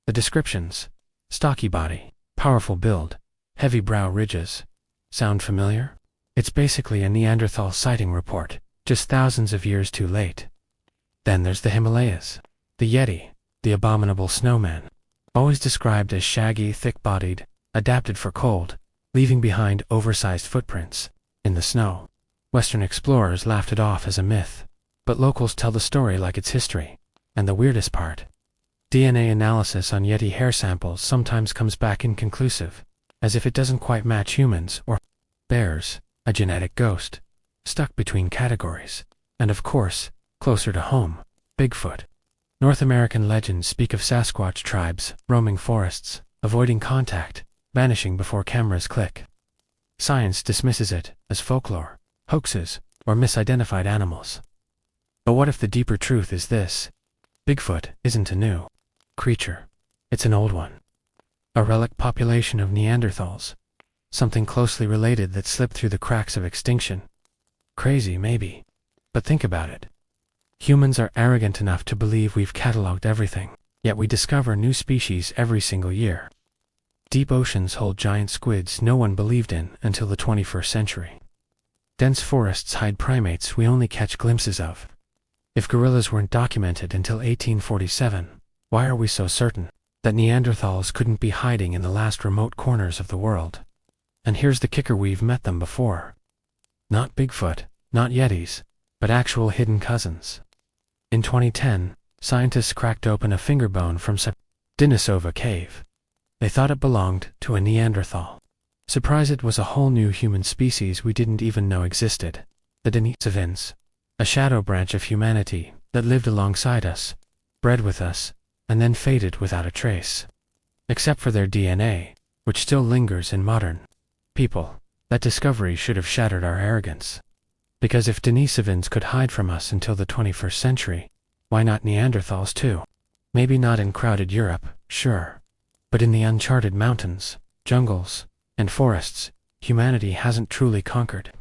The descriptions: stocky body, powerful build, heavy brow ridges. Sound familiar? It's basically a Neanderthal sighting report, just thousands of years too late. Then there's the Himalayas. The Yeti, the abominable snowman, always described as shaggy, thick-bodied, adapted for cold, leaving behind oversized footprints in the snow. Western explorers laughed it off as a myth, but locals tell the story like it's history. And the weirdest part: DNA analysis on Yeti hair samples sometimes comes back inconclusive, as if it doesn't quite match humans or bears, a genetic ghost, stuck between categories. And of course, closer to home, Bigfoot. North American legends speak of Sasquatch tribes roaming forests, avoiding contact, vanishing before cameras click. Science dismisses it as folklore, hoaxes, or misidentified animals. But what if the deeper truth is this? Bigfoot isn't a new creature. It's an old one. A relic population of Neanderthals. Something closely related that slipped through the cracks of extinction. Crazy, maybe. But think about it. Humans are arrogant enough to believe we've cataloged everything, yet we discover new species every single year. Deep oceans hold giant squids no one believed in until the 21st century. Dense forests hide primates we only catch glimpses of. If gorillas weren't documented until 1847, why are we so certain that Neanderthals couldn't be hiding in the last remote corners of the world? And here's the kicker, we've met them before. Not Bigfoot, not Yetis, but actual hidden cousins. In 2010, scientists cracked open a finger bone from Denisova cave. They thought it belonged to a Neanderthal. Surprise, it was a whole new human species we didn't even know existed. The Denisovans, a shadow branch of humanity that lived alongside us, bred with us, and then faded without a trace. Except for their DNA, which still lingers in modern people. That discovery should have shattered our arrogance. Because if Denisovans could hide from us until the 21st century, why not Neanderthals too? Maybe not in crowded Europe, sure. But in the uncharted mountains, jungles, and forests, humanity hasn't truly conquered.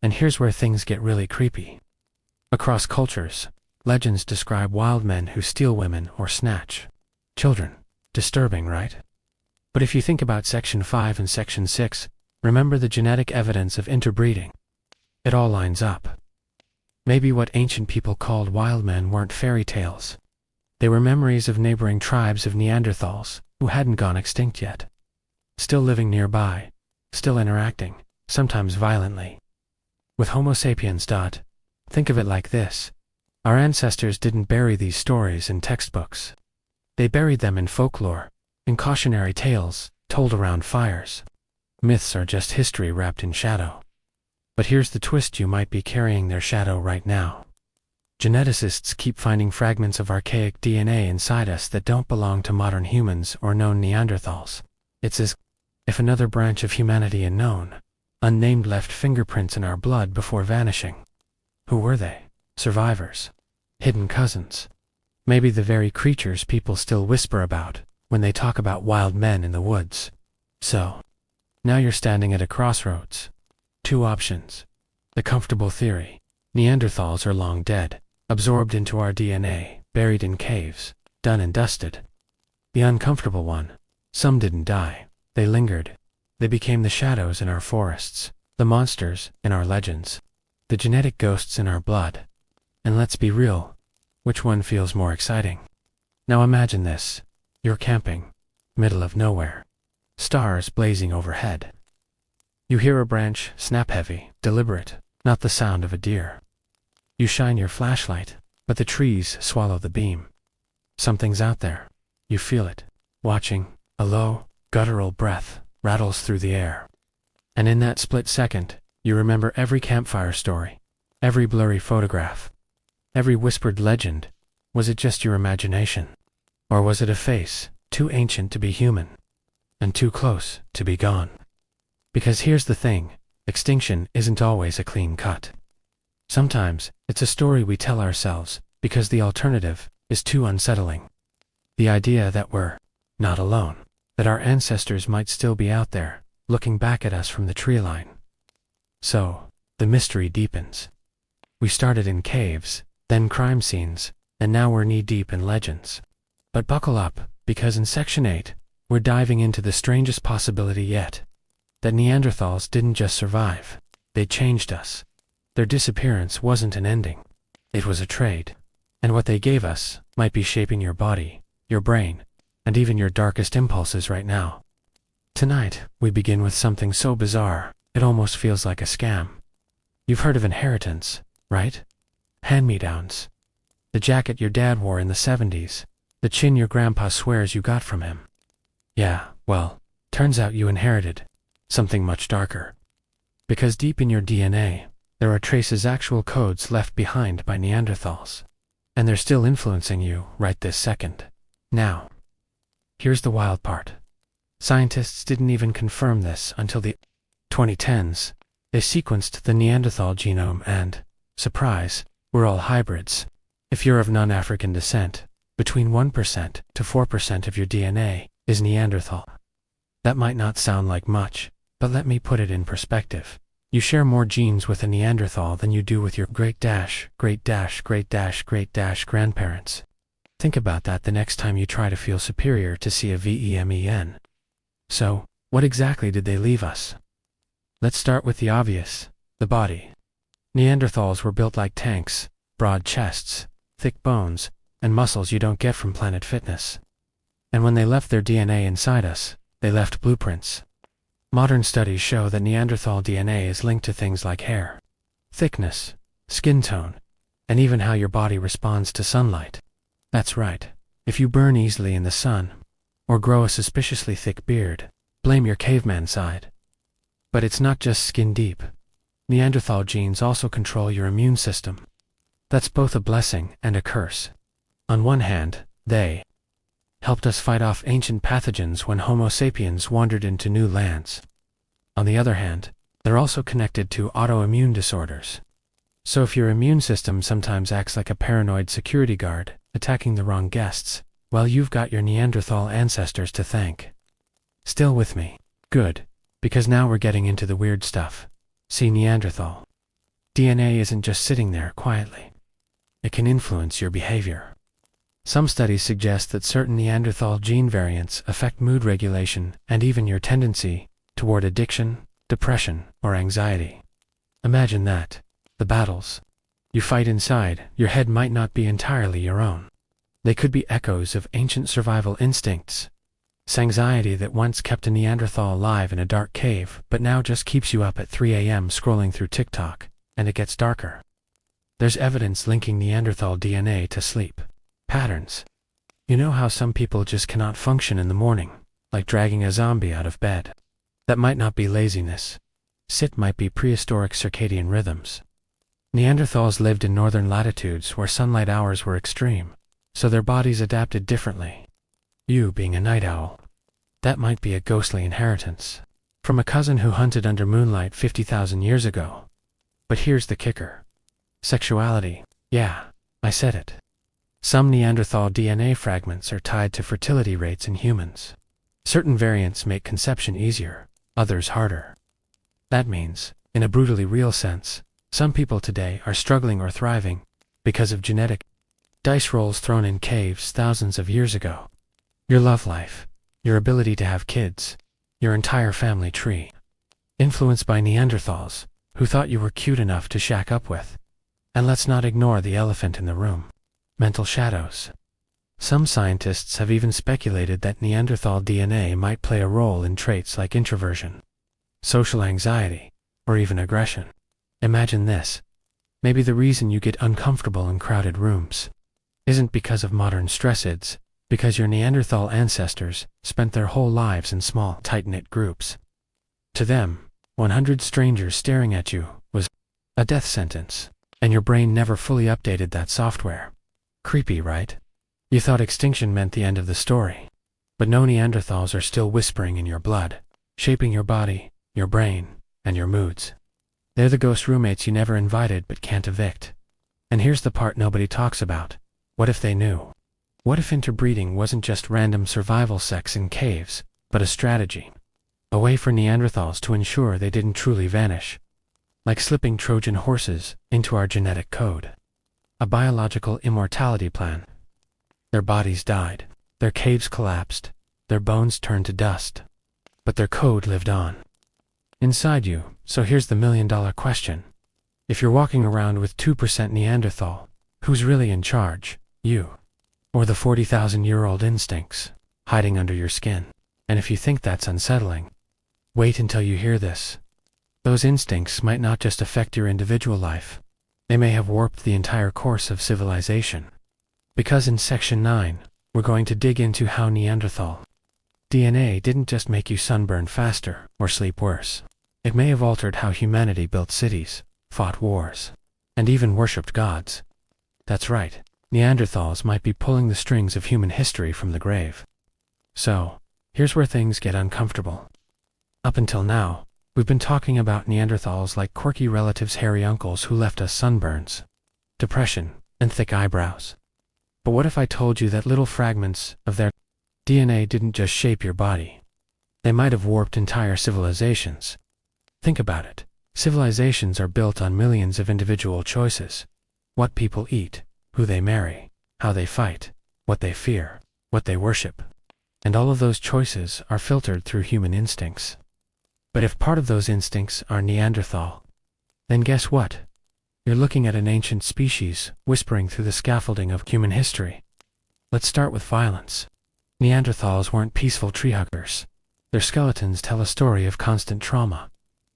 And here's where things get really creepy. Across cultures, legends describe wild men who steal women or snatch children. Disturbing, right? But if you think about Section 5 and Section 6, remember the genetic evidence of interbreeding. It all lines up. Maybe what ancient people called wild men weren't fairy tales. They were memories of neighboring tribes of Neanderthals who hadn't gone extinct yet. Still living nearby, still interacting, sometimes violently, with Homo sapiens. Think of it like this. Our ancestors didn't bury these stories in textbooks. They buried them in folklore, in cautionary tales told around fires. Myths are just history wrapped in shadow. But here's the twist, you might be carrying their shadow right now. Geneticists keep finding fragments of archaic DNA inside us that don't belong to modern humans or known Neanderthals. It's as if another branch of humanity unknown, unnamed, left fingerprints in our blood before vanishing. Who were they? Survivors? Hidden cousins? Maybe the very creatures people still whisper about when they talk about wild men in the woods. So, now you're standing at a crossroads. Two options. The comfortable theory. Neanderthals are long dead, absorbed into our DNA, buried in caves, done and dusted. The uncomfortable one. Some didn't die. They lingered. They became the shadows in our forests, the monsters in our legends, the genetic ghosts in our blood. And let's be real, which one feels more exciting? Now imagine this. You're camping, middle of nowhere, stars blazing overhead. You hear a branch snap heavy, deliberate, not the sound of a deer. You shine your flashlight, but the trees swallow the beam. Something's out there. You feel it, watching. A low, guttural breath rattles through the air. And in that split second, you remember every campfire story, every blurry photograph, every whispered legend. Was it just your imagination? Or was it a face, too ancient to be human, and too close to be gone? Because here's the thing, extinction isn't always a clean cut. Sometimes, it's a story we tell ourselves, because the alternative is too unsettling. The idea that we're not alone, that our ancestors might still be out there, looking back at us from the tree line. So, the mystery deepens. We started in caves, then crime scenes, and now we're knee-deep in legends. But buckle up, because in Section 8, we're diving into the strangest possibility yet. That Neanderthals didn't just survive, they changed us. Their disappearance wasn't an ending. It was a trade. And what they gave us might be shaping your body, your brain, and even your darkest impulses right now. Tonight, we begin with something so bizarre, it almost feels like a scam. You've heard of inheritance, right? Hand-me-downs. The jacket your dad wore in the 70s, the chin your grandpa swears you got from him. Yeah, well, turns out you inherited something much darker. Because deep in your DNA, there are traces, actual codes left behind by Neanderthals. And they're still influencing you right this second. Now, here's the wild part. Scientists didn't even confirm this until the 2010s. They sequenced the Neanderthal genome and, surprise, we're all hybrids. If you're of non-African descent, between 1% to 4% of your DNA is Neanderthal. That might not sound like much, but let me put it in perspective. You share more genes with a Neanderthal than you do with your great-grandparents. Think about that the next time you try to feel superior to see a VEMEN. So, what exactly did they leave us? Let's start with the obvious, the body. Neanderthals were built like tanks, broad chests, thick bones, and muscles you don't get from Planet Fitness. And when they left their DNA inside us, they left blueprints. Modern studies show that Neanderthal DNA is linked to things like hair, thickness, skin tone, and even how your body responds to sunlight. That's right, if you burn easily in the sun, or grow a suspiciously thick beard, blame your caveman side. But it's not just skin deep. Neanderthal genes also control your immune system. That's both a blessing and a curse. On one hand, they helped us fight off ancient pathogens when Homo sapiens wandered into new lands. On the other hand, they're also connected to autoimmune disorders. So if your immune system sometimes acts like a paranoid security guard, attacking the wrong guests, well, you've got your Neanderthal ancestors to thank. Still with me? Good, because now we're getting into the weird stuff. See, Neanderthal DNA isn't just sitting there quietly. It can influence your behavior. Some studies suggest that certain Neanderthal gene variants affect mood regulation and even your tendency toward addiction, depression, or anxiety. Imagine that. The battles you fight inside your head might not be entirely your own. They could be echoes of ancient survival instincts. Anxiety that once kept a Neanderthal alive in a dark cave but now just keeps you up at 3 a.m. scrolling through TikTok, and it gets darker. There's evidence linking Neanderthal DNA to sleep patterns. You know how some people just cannot function in the morning, like dragging a zombie out of bed? That might not be laziness. It might be prehistoric circadian rhythms. Neanderthals lived in northern latitudes where sunlight hours were extreme, so their bodies adapted differently. You being a night owl. That might be a ghostly inheritance from a cousin who hunted under moonlight 50,000 years ago. But here's the kicker. Sexuality. Yeah, I said it. Some Neanderthal DNA fragments are tied to fertility rates in humans. Certain variants make conception easier, others harder. That means, in a brutally real sense, Some people today are struggling or thriving because of genetic dice rolls thrown in caves thousands of years ago. Your love life, your ability to have kids, your entire family tree, influenced by Neanderthals, who thought you were cute enough to shack up with. And let's not ignore the elephant in the room: mental shadows. Some scientists have even speculated that Neanderthal DNA might play a role in traits like introversion, social anxiety, or even aggression. Imagine this. Maybe the reason you get uncomfortable in crowded rooms isn't because of modern stress, because your Neanderthal ancestors spent their whole lives in small, tight-knit groups. To them, 100 strangers staring at you was a death sentence, and your brain never fully updated that software. Creepy, right? You thought extinction meant the end of the story. But no, Neanderthals are still whispering in your blood, shaping your body, your brain, and your moods. They're the ghost roommates you never invited but can't evict. And here's the part nobody talks about. What if they knew? What if interbreeding wasn't just random survival sex in caves, but a strategy? A way for Neanderthals to ensure they didn't truly vanish. Like slipping Trojan horses into our genetic code. A biological immortality plan. Their bodies died, their caves collapsed, their bones turned to dust. But their code lived on inside you. So here's the million-dollar question. If you're walking around with 2% Neanderthal, who's really in charge? You? Or the 40,000-year-old instincts hiding under your skin? And if you think that's unsettling, wait until you hear this. Those instincts might not just affect your individual life. They may have warped the entire course of civilization. Because in Section 9, we're going to dig into how Neanderthal DNA didn't just make you sunburn faster or sleep worse. It may have altered how humanity built cities, fought wars, and even worshipped gods. That's right, Neanderthals might be pulling the strings of human history from the grave. So, here's where things get uncomfortable. Up until now, we've been talking about Neanderthals like quirky relatives, hairy uncles who left us sunburns, depression, and thick eyebrows. But what if I told you that little fragments of their DNA didn't just shape your body? They might have warped entire civilizations. Think about it. Civilizations are built on millions of individual choices. What people eat, who they marry, how they fight, what they fear, what they worship. And all of those choices are filtered through human instincts. But if part of those instincts are Neanderthal, then guess what? You're looking at an ancient species whispering through the scaffolding of human history. Let's start with violence. Neanderthals weren't peaceful tree huggers. Their skeletons tell a story of constant trauma.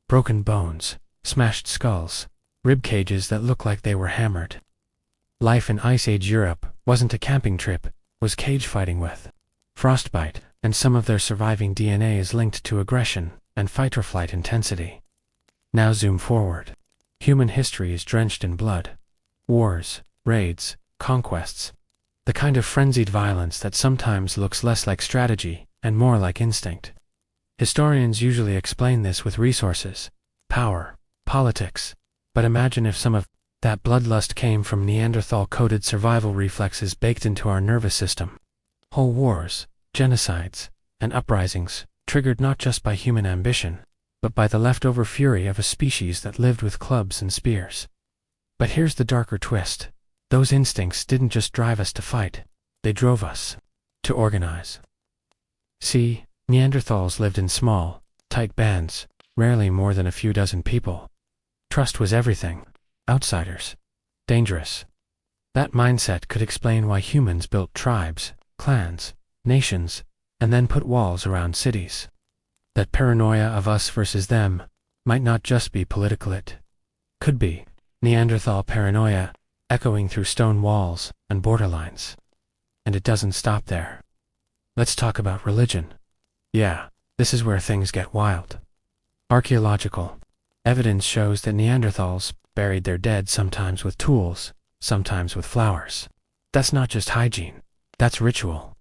Broken bones, smashed skulls, rib cages that look like they were hammered. Life in Ice Age Europe wasn't a camping trip, was cage fighting with frostbite, and some of their surviving DNA is linked to aggression and fight-or-flight intensity. Now zoom forward. Human history is drenched in blood. Wars, raids, conquests. The kind of frenzied violence that sometimes looks less like strategy and more like instinct. Historians usually explain this with resources, power, politics. But imagine if some of that bloodlust came from Neanderthal-coded survival reflexes baked into our nervous system. Whole wars, genocides, and uprisings, triggered not just by human ambition, but by the leftover fury of a species that lived with clubs and spears. But here's the darker twist. Those instincts didn't just drive us to fight, they drove us to organize. See, Neanderthals lived in small, tight bands, rarely more than a few dozen people. Trust was everything. Outsiders. Dangerous. That mindset could explain why humans built tribes, clans, nations, and then put walls around cities. That paranoia of us versus them might not just be political, it could be Neanderthal paranoia echoing through stone walls and borderlines. And it doesn't stop there. Let's talk about religion. Yeah, this is where things get wild. Archaeological evidence shows that Neanderthals buried their dead sometimes with tools, sometimes with flowers. That's not just hygiene, that's ritual.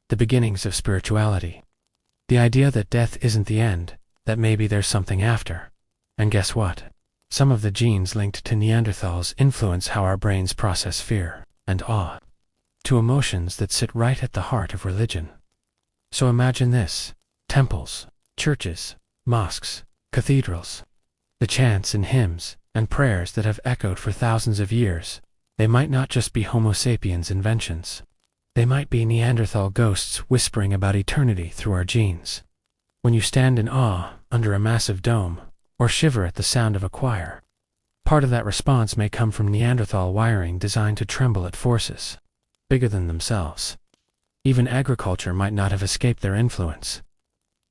The beginnings of spirituality. The idea that death isn't the end, that maybe there's something after. And guess what? Some of the genes linked to Neanderthals influence how our brains process fear and awe. Two emotions that sit right at the heart of religion. So imagine this. Temples, churches, mosques, cathedrals. The chants and hymns and prayers that have echoed for thousands of years. They might not just be Homo sapiens' inventions. They might be Neanderthal ghosts whispering about eternity through our genes. When you stand in awe under a massive dome, or shiver at the sound of a choir, part of that response may come from Neanderthal wiring designed to tremble at forces bigger than themselves. Even agriculture might not have escaped their influence.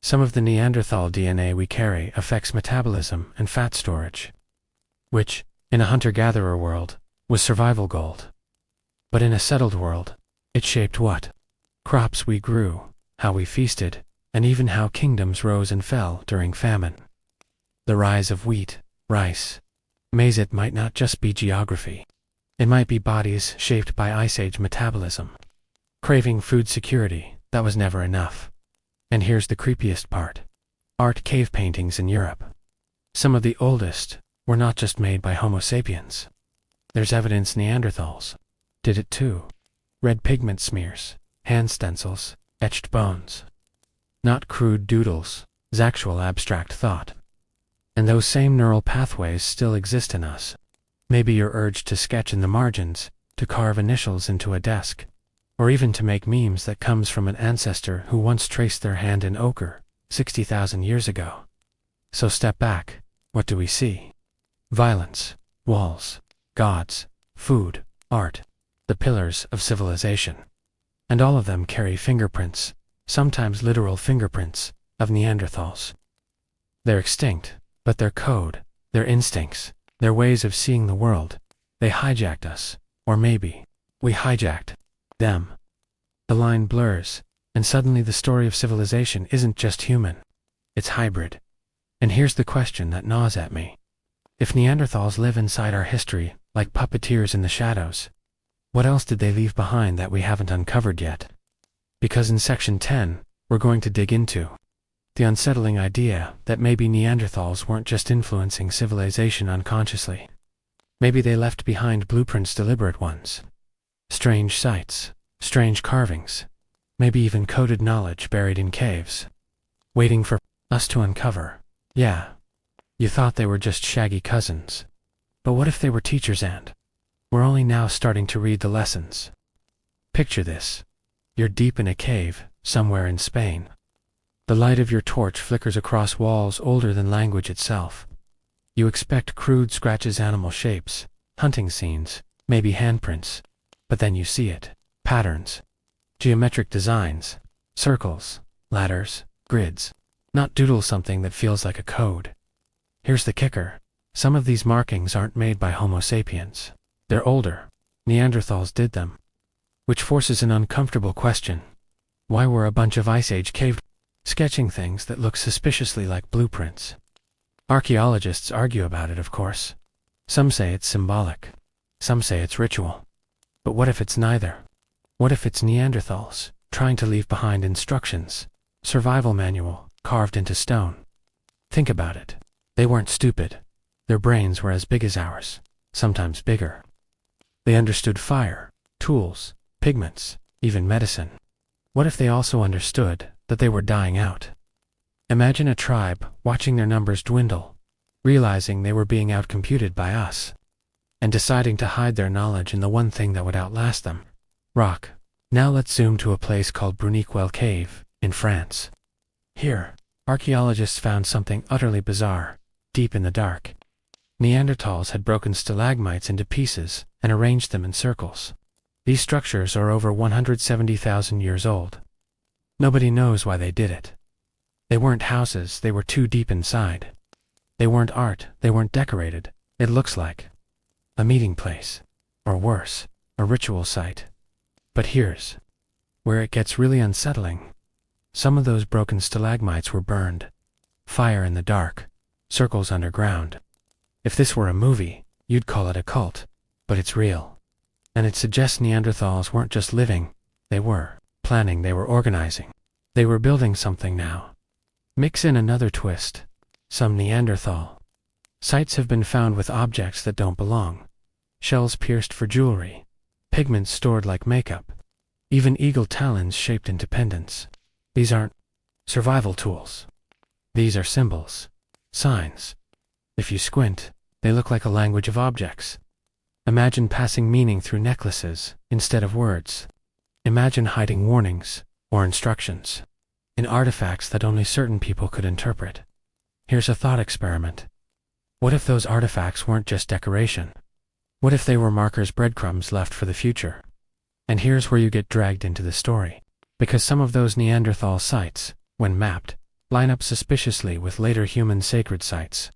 Some of the Neanderthal DNA we carry affects metabolism and fat storage, which, in a hunter-gatherer world, was survival gold. But in a settled world, it shaped what crops we grew, how we feasted, and even how kingdoms rose and fell during famine. The rise of wheat, rice, maize. It might not just be geography. It might be bodies shaped by Ice Age metabolism, craving food security that was never enough. And here's the creepiest part. Art cave paintings in Europe. Some of the oldest were not just made by Homo sapiens. There's evidence Neanderthals did it too. Red pigment smears, hand stencils, etched bones. Not crude doodles, actual abstract thought. And those same neural pathways still exist in us. Maybe your urge to sketch in the margins, to carve initials into a desk, or even to make memes that comes from an ancestor who once traced their hand in ochre 60,000 years ago. So step back. What do we see? Violence, walls, gods, food, art, the pillars of civilization. And all of them carry fingerprints, sometimes literal fingerprints, of Neanderthals. They're extinct, but their code, their instincts, their ways of seeing the world, they hijacked us, or maybe we hijacked them. The line blurs, and suddenly the story of civilization isn't just human, it's hybrid. And here's the question that gnaws at me. If Neanderthals live inside our history, like puppeteers in the shadows, what else did they leave behind that we haven't uncovered yet? Because in Section 10, we're going to dig into the unsettling idea that maybe Neanderthals weren't just influencing civilization unconsciously. Maybe they left behind blueprints, deliberate ones. Strange sights, strange carvings, maybe even coded knowledge buried in caves, waiting for us to uncover. Yeah, you thought they were just shaggy cousins. But what if they were teachers and we're only now starting to read the lessons? Picture this. You're deep in a cave, somewhere in Spain. The light of your torch flickers across walls older than language itself. You expect crude scratches, animal shapes, hunting scenes, maybe handprints. But then you see it. Patterns. Geometric designs. Circles, ladders, grids. Not doodle something that feels like a code. Here's the kicker. Some of these markings aren't made by Homo sapiens. They're older. Neanderthals did them. Which forces an uncomfortable question. Why were a bunch of Ice Age cave sketching things that look suspiciously like blueprints? Archaeologists argue about it, of course. Some say it's symbolic. Some say it's ritual. But what if it's neither? What if it's Neanderthals trying to leave behind instructions, survival manual, carved into stone? Think about it. They weren't stupid. Their brains were as big as ours, sometimes bigger. They understood fire, tools, pigments, even medicine. What if they also understood that they were dying out? Imagine a tribe watching their numbers dwindle, realizing they were being outcomputed by us, and deciding to hide their knowledge in the one thing that would outlast them: rock. Now let's zoom to a place called Bruniquel Cave, in France. Here, archaeologists found something utterly bizarre, deep in the dark. Neanderthals had broken stalagmites into pieces and arranged them in circles. These structures are over 170,000 years old. Nobody knows why they did it. They weren't houses, they were too deep inside. They weren't art, they weren't decorated. It looks like a meeting place, or worse, a ritual site. But here's where it gets really unsettling. Some of those broken stalagmites were burned. Fire in the dark, circles underground. If this were a movie, you'd call it a cult, but it's real. And it suggests Neanderthals weren't just living, they were planning, they were organizing. They were building something now. Mix in another twist. Some Neanderthal sites have been found with objects that don't belong. Shells pierced for jewelry, pigments stored like makeup, even eagle talons shaped into pendants. These aren't survival tools. These are symbols, signs. If you squint, They look like a language of objects. Imagine passing meaning through necklaces instead of words. Imagine hiding warnings or instructions in artifacts that only certain people could interpret. Here's a thought experiment. What if those artifacts weren't just decoration? What if they were markers, breadcrumbs left for the future? And here's where you get dragged into the story. Because some of those Neanderthal sites, when mapped, line up suspiciously with later human sacred sites.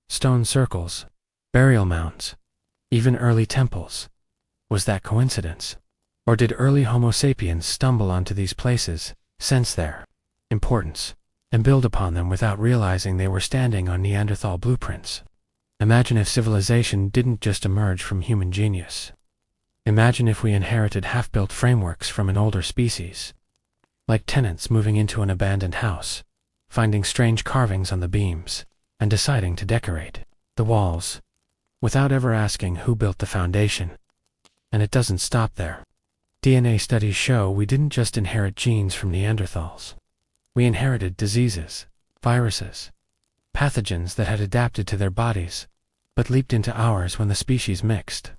Stone circles, burial mounds, even early temples. Was that coincidence? Or did early Homo sapiens stumble onto these places, sense their importance, and build upon them without realizing they were standing on Neanderthal blueprints? Imagine if civilization didn't just emerge from human genius. Imagine if we inherited half-built frameworks from an older species. Like tenants moving into an abandoned house, finding strange carvings on the beams, and deciding to decorate the walls, without ever asking who built the foundation. And it doesn't stop there. DNA studies show we didn't just inherit genes from Neanderthals. We inherited diseases, viruses, pathogens that had adapted to their bodies, but leaped into ours when the species mixed.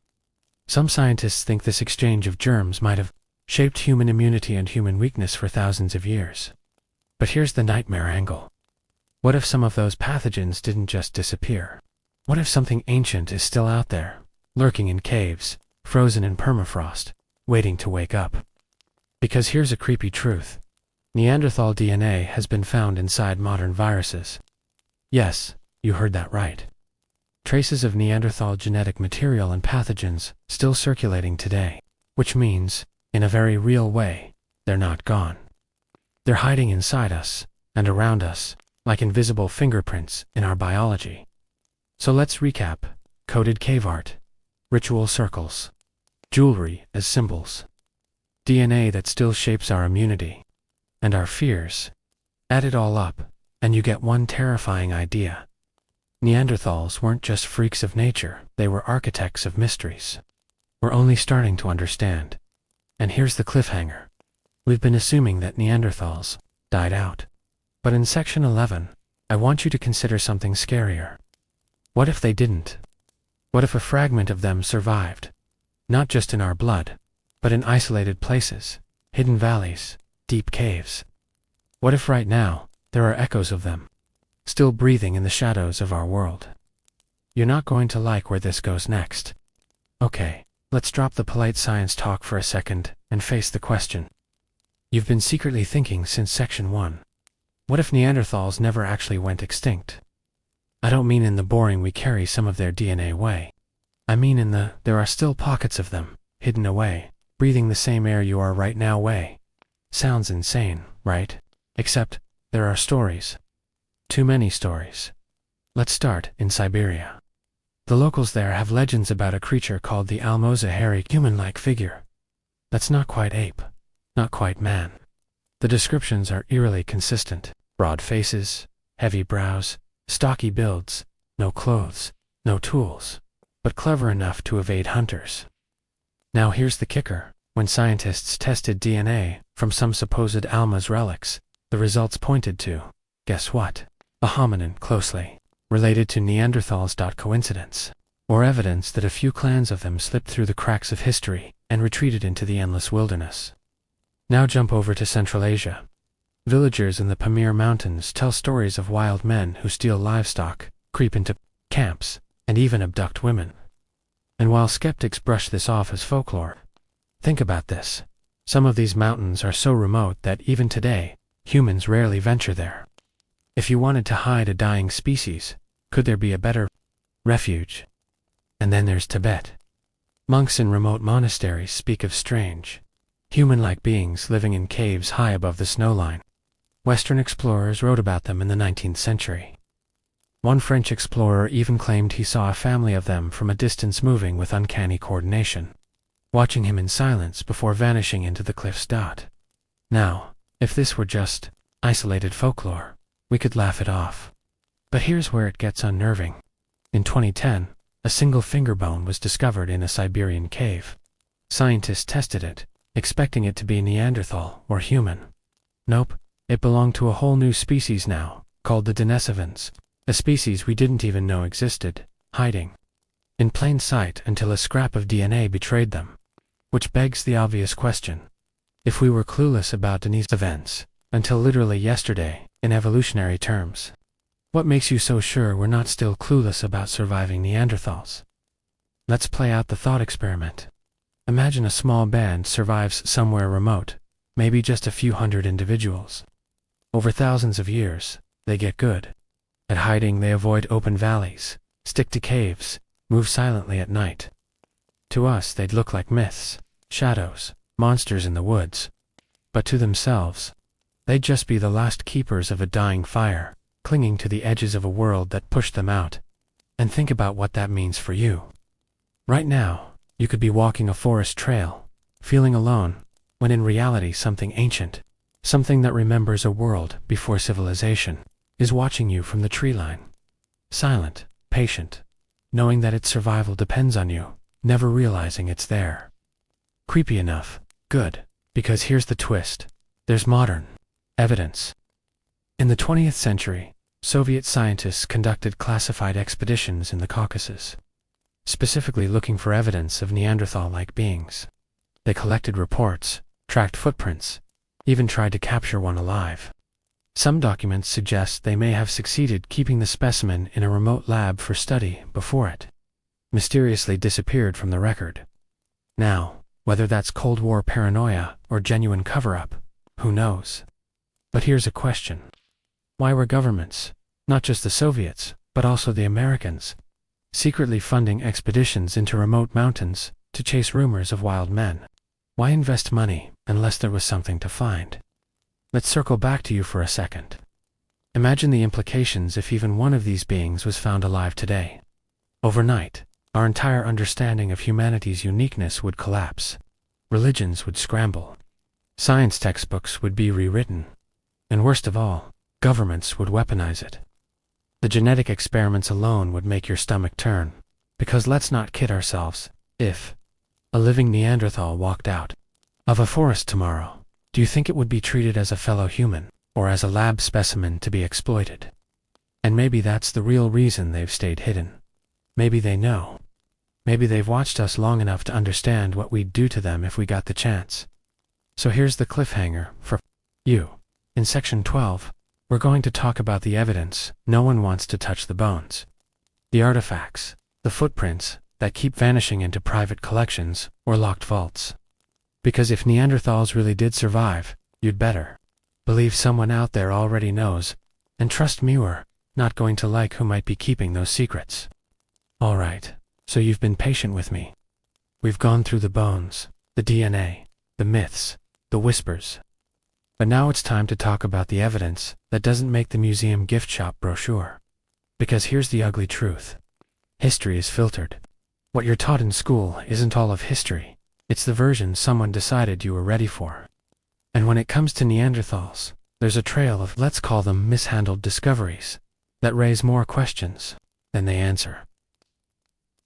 Some scientists think this exchange of germs might have shaped human immunity and human weakness for thousands of years. But here's the nightmare angle. What if some of those pathogens didn't just disappear? What if something ancient is still out there, lurking in caves, frozen in permafrost, waiting to wake up? Because here's a creepy truth. Neanderthal DNA has been found inside modern viruses. Yes, you heard that right. Traces of Neanderthal genetic material and pathogens still circulating today, which means, in a very real way, they're not gone. They're hiding inside us and around us, like invisible fingerprints in our biology. So let's recap: coded cave art, ritual circles, jewelry as symbols, DNA that still shapes our immunity, and our fears. Add it all up, and you get one terrifying idea. Neanderthals weren't just freaks of nature, they were architects of mysteries. We're only starting to understand. And here's the cliffhanger. We've been assuming that Neanderthals died out. But in section 11, I want you to consider something scarier. What if they didn't? What if a fragment of them survived? Not just in our blood, but in isolated places, hidden valleys, deep caves. What if right now, there are echoes of them, still breathing in the shadows of our world? You're not going to like where this goes next. Okay, let's drop the polite science talk for a second and face the question you've been secretly thinking since section 1. What if Neanderthals never actually went extinct? I don't mean in the boring we carry some of their DNA way. I mean in the there are still pockets of them, hidden away, breathing the same air you are right now way. Sounds insane, right? Except, there are stories. Too many stories. Let's start in Siberia. The locals there have legends about a creature called the Almoza, hairy, human-like figure. That's not quite ape, not quite man. The descriptions are eerily consistent. Broad faces, heavy brows, stocky builds, no clothes, no tools, but clever enough to evade hunters. Now here's the kicker. When scientists tested DNA from some supposed Alma's relics, the results pointed to, guess what? A hominin closely related to Neanderthals. Coincidence? Or evidence that a few clans of them slipped through the cracks of history and retreated into the endless wilderness. Now jump over to Central Asia. Villagers in the Pamir Mountains tell stories of wild men who steal livestock, creep into camps, and even abduct women. And while skeptics brush this off as folklore, think about this. Some of these mountains are so remote that even today, humans rarely venture there. If you wanted to hide a dying species, could there be a better refuge? And then there's Tibet. Monks in remote monasteries speak of strange, human-like beings living in caves high above the snowline. Western explorers wrote about them in the 19th century. One French explorer even claimed he saw a family of them from a distance moving with uncanny coordination, watching him in silence before vanishing into the cliffs. Now, if this were just isolated folklore, we could laugh it off. But here's where it gets unnerving. In 2010, a single finger bone was discovered in a Siberian cave. Scientists tested it, expecting it to be Neanderthal or human. Nope, it belonged to a whole new species now, called the Denisovans, a species we didn't even know existed, hiding in plain sight until a scrap of DNA betrayed them. Which begs the obvious question. If we were clueless about Denise's events, until literally yesterday, in evolutionary terms, what makes you so sure we're not still clueless about surviving Neanderthals? Let's play out the thought experiment. Imagine a small band survives somewhere remote, maybe just a few hundred individuals. Over thousands of years, they get good at hiding. They avoid open valleys, stick to caves, move silently at night. To us, they'd look like myths, shadows, monsters in the woods. But to themselves, they'd just be the last keepers of a dying fire, clinging to the edges of a world that pushed them out. And think about what that means for you. Right now, you could be walking a forest trail, feeling alone, when in reality something ancient, something that remembers a world before civilization, is watching you from the tree line. Silent, patient, knowing that its survival depends on you, never realizing it's there. Creepy enough, good, because here's the twist. There's modern evidence. In the 20th century, Soviet scientists conducted classified expeditions in the Caucasus, specifically looking for evidence of Neanderthal-like beings. They collected reports, tracked footprints, even tried to capture one alive. Some documents suggest they may have succeeded keeping the specimen in a remote lab for study before it mysteriously disappeared from the record. Now, whether that's Cold War paranoia or genuine cover-up, who knows? But here's a question. Why were governments, not just the Soviets, but also the Americans, secretly funding expeditions into remote mountains to chase rumors of wild men? Why invest money unless there was something to find? Let's circle back to you for a second. Imagine the implications if even one of these beings was found alive today. Overnight, our entire understanding of humanity's uniqueness would collapse. Religions would scramble. Science textbooks would be rewritten. And worst of all, governments would weaponize it. The genetic experiments alone would make your stomach turn. Because let's not kid ourselves, if a living Neanderthal walked out of a forest tomorrow, do you think it would be treated as a fellow human, or as a lab specimen to be exploited? And maybe that's the real reason they've stayed hidden. Maybe they know. Maybe they've watched us long enough to understand what we'd do to them if we got the chance. So here's the cliffhanger for you. In Section 12, we're going to talk about the evidence. No one wants to touch the bones. The artifacts, the footprints, that keep vanishing into private collections or locked vaults. Because if Neanderthals really did survive, you'd better believe someone out there already knows, and trust me, we're not going to like who might be keeping those secrets. Alright, so you've been patient with me. We've gone through the bones, the DNA, the myths, the whispers. But now it's time to talk about the evidence that doesn't make the museum gift shop brochure. Because here's the ugly truth. History is filtered. What you're taught in school isn't all of history. It's the version someone decided you were ready for. And when it comes to Neanderthals, there's a trail of, let's call them, mishandled discoveries that raise more questions than they answer.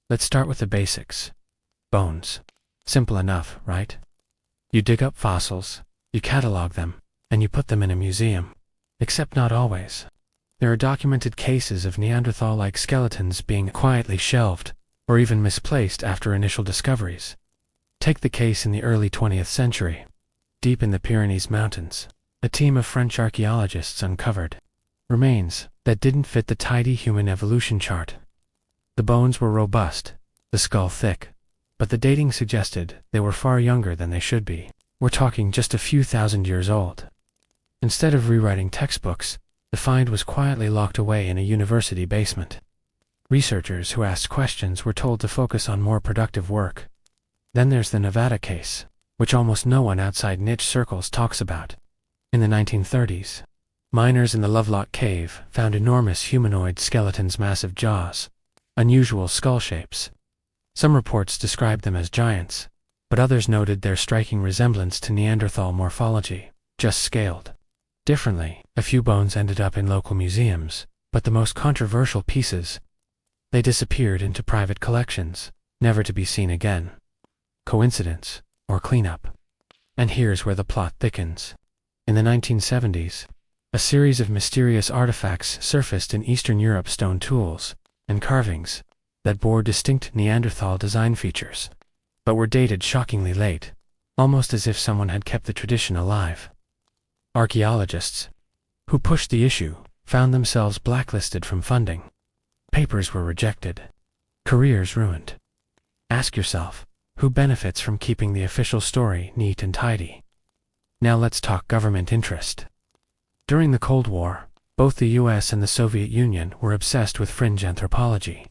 Let's start with the basics. Bones. Simple enough, right? You dig up fossils, you catalog them, and you put them in a museum. Except not always. There are documented cases of Neanderthal-like skeletons being quietly shelved, or even misplaced after initial discoveries. Take the case in the early 20th century. Deep in the Pyrenees Mountains, a team of French archaeologists uncovered remains that didn't fit the tidy human evolution chart. The bones were robust, the skull thick, but the dating suggested they were far younger than they should be. We're talking just a few thousand years old. Instead of rewriting textbooks, the find was quietly locked away in a university basement. Researchers who asked questions were told to focus on more productive work. Then there's the Nevada case, which almost no one outside niche circles talks about. In the 1930s, miners in the Lovelock Cave found enormous humanoid skeletons, massive jaws, unusual skull shapes. Some reports described them as giants, but others noted their striking resemblance to Neanderthal morphology, just scaled differently. A few bones ended up in local museums, but the most controversial pieces, they disappeared into private collections, never to be seen again. Coincidence or cleanup? And here's where the plot thickens. In the 1970s, a series of mysterious artifacts surfaced in Eastern Europe: stone tools and carvings that bore distinct Neanderthal design features, but were dated shockingly late, almost as if someone had kept the tradition alive. Archaeologists who pushed the issue found themselves blacklisted from funding. Papers were rejected. Careers ruined. Ask yourself, who benefits from keeping the official story neat and tidy? Now let's talk government interest. During the Cold War, both the US and the Soviet Union were obsessed with fringe anthropology.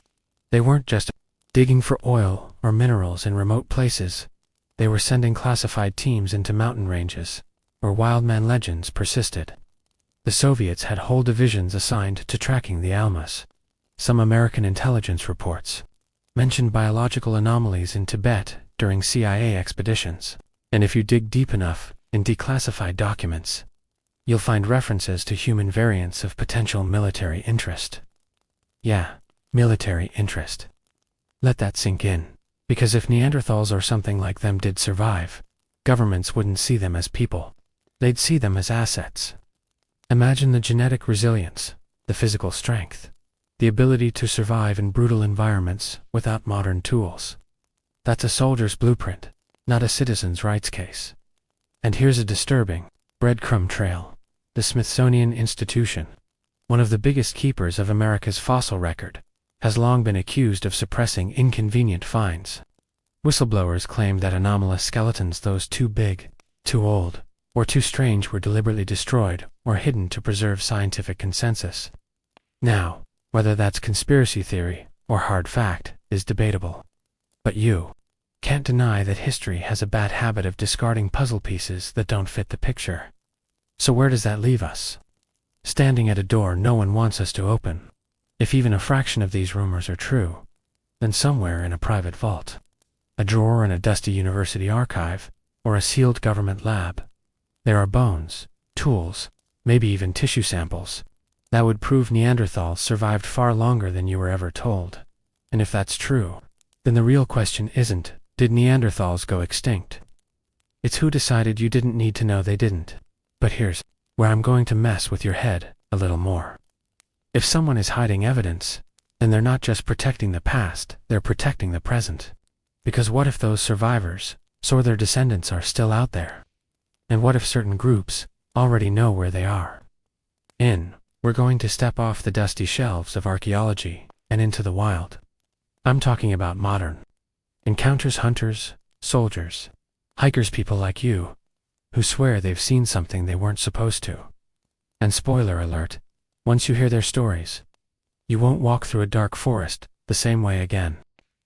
They weren't just digging for oil or minerals in remote places. They were sending classified teams into mountain ranges, where wildman legends persisted. The Soviets had whole divisions assigned to tracking the Almas. Some American intelligence reports mentioned biological anomalies in Tibet during CIA expeditions. And if you dig deep enough in declassified documents, you'll find references to human variants of potential military interest. Yeah, military interest. Let that sink in, because if Neanderthals or something like them did survive, governments wouldn't see them as people. They'd see them as assets. Imagine the genetic resilience, the physical strength, the ability to survive in brutal environments without modern tools. That's a soldier's blueprint, not a citizen's rights case. And here's a disturbing breadcrumb trail. The Smithsonian Institution, one of the biggest keepers of America's fossil record, has long been accused of suppressing inconvenient finds. Whistleblowers claimed that anomalous skeletons those too big, too old, or too strange were deliberately destroyed or hidden to preserve scientific consensus. Now, whether that's conspiracy theory or hard fact is debatable. But you can't deny that history has a bad habit of discarding puzzle pieces that don't fit the picture. So where does that leave us? Standing at a door no one wants us to open. If even a fraction of these rumors are true, then somewhere in a private vault, a drawer in a dusty university archive, or a sealed government lab, there are bones, tools, maybe even tissue samples that would prove Neanderthals survived far longer than you were ever told. And if that's true, then the real question isn't, did Neanderthals go extinct? It's who decided you didn't need to know they didn't. But here's where I'm going to mess with your head a little more. If someone is hiding evidence, then they're not just protecting the past, they're protecting the present. Because what if those survivors, or their descendants, are still out there? And what if certain groups already know where they are? We're going to step off the dusty shelves of archaeology and into the wild. I'm talking about modern encounters, hunters, soldiers, hikers, people like you, who swear they've seen something they weren't supposed to. And spoiler alert, once you hear their stories, you won't walk through a dark forest the same way again.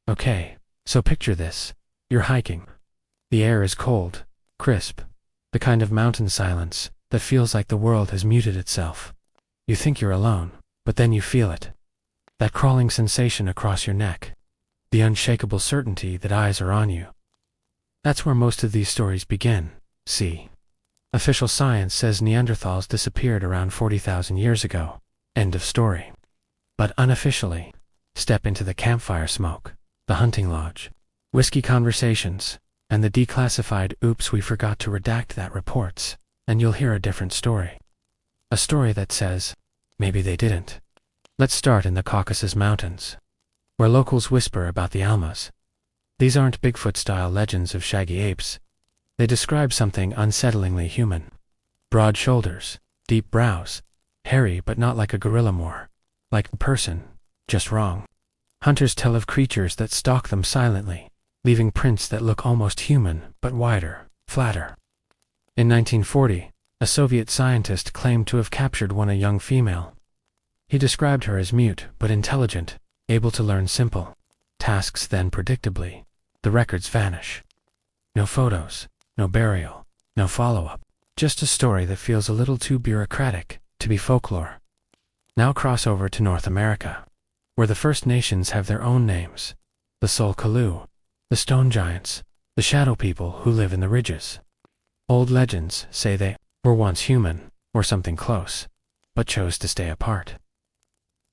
Okay, so picture this. You're hiking. The air is cold, crisp, the kind of mountain silence that feels like the world has muted itself. You think you're alone, but then you feel it. That crawling sensation across your neck. The unshakable certainty that eyes are on you. That's where most of these stories begin. See, official science says Neanderthals disappeared around 40,000 years ago. End of story. But unofficially, step into the campfire smoke, the hunting lodge, whiskey conversations, and the declassified "oops, we forgot to redact that" reports, and you'll hear a different story. A story that says, maybe they didn't. Let's start in the Caucasus Mountains, where locals whisper about the Almas. These aren't Bigfoot-style legends of shaggy apes. They describe something unsettlingly human. Broad shoulders, deep brows, hairy but not like a gorilla, more like a person, just wrong. Hunters tell of creatures that stalk them silently, leaving prints that look almost human but wider, flatter. In 1940, a Soviet scientist claimed to have captured one, a young female. He described her as mute but intelligent, able to learn simple tasks. Then, predictably, the records vanish. No photos, no burial, no follow-up. Just a story that feels a little too bureaucratic to be folklore. Now cross over to North America, where the First Nations have their own names. The Sol-Kalu, the Stone Giants, the Shadow People who live in the ridges. Old legends say they were once human, or something close, but chose to stay apart.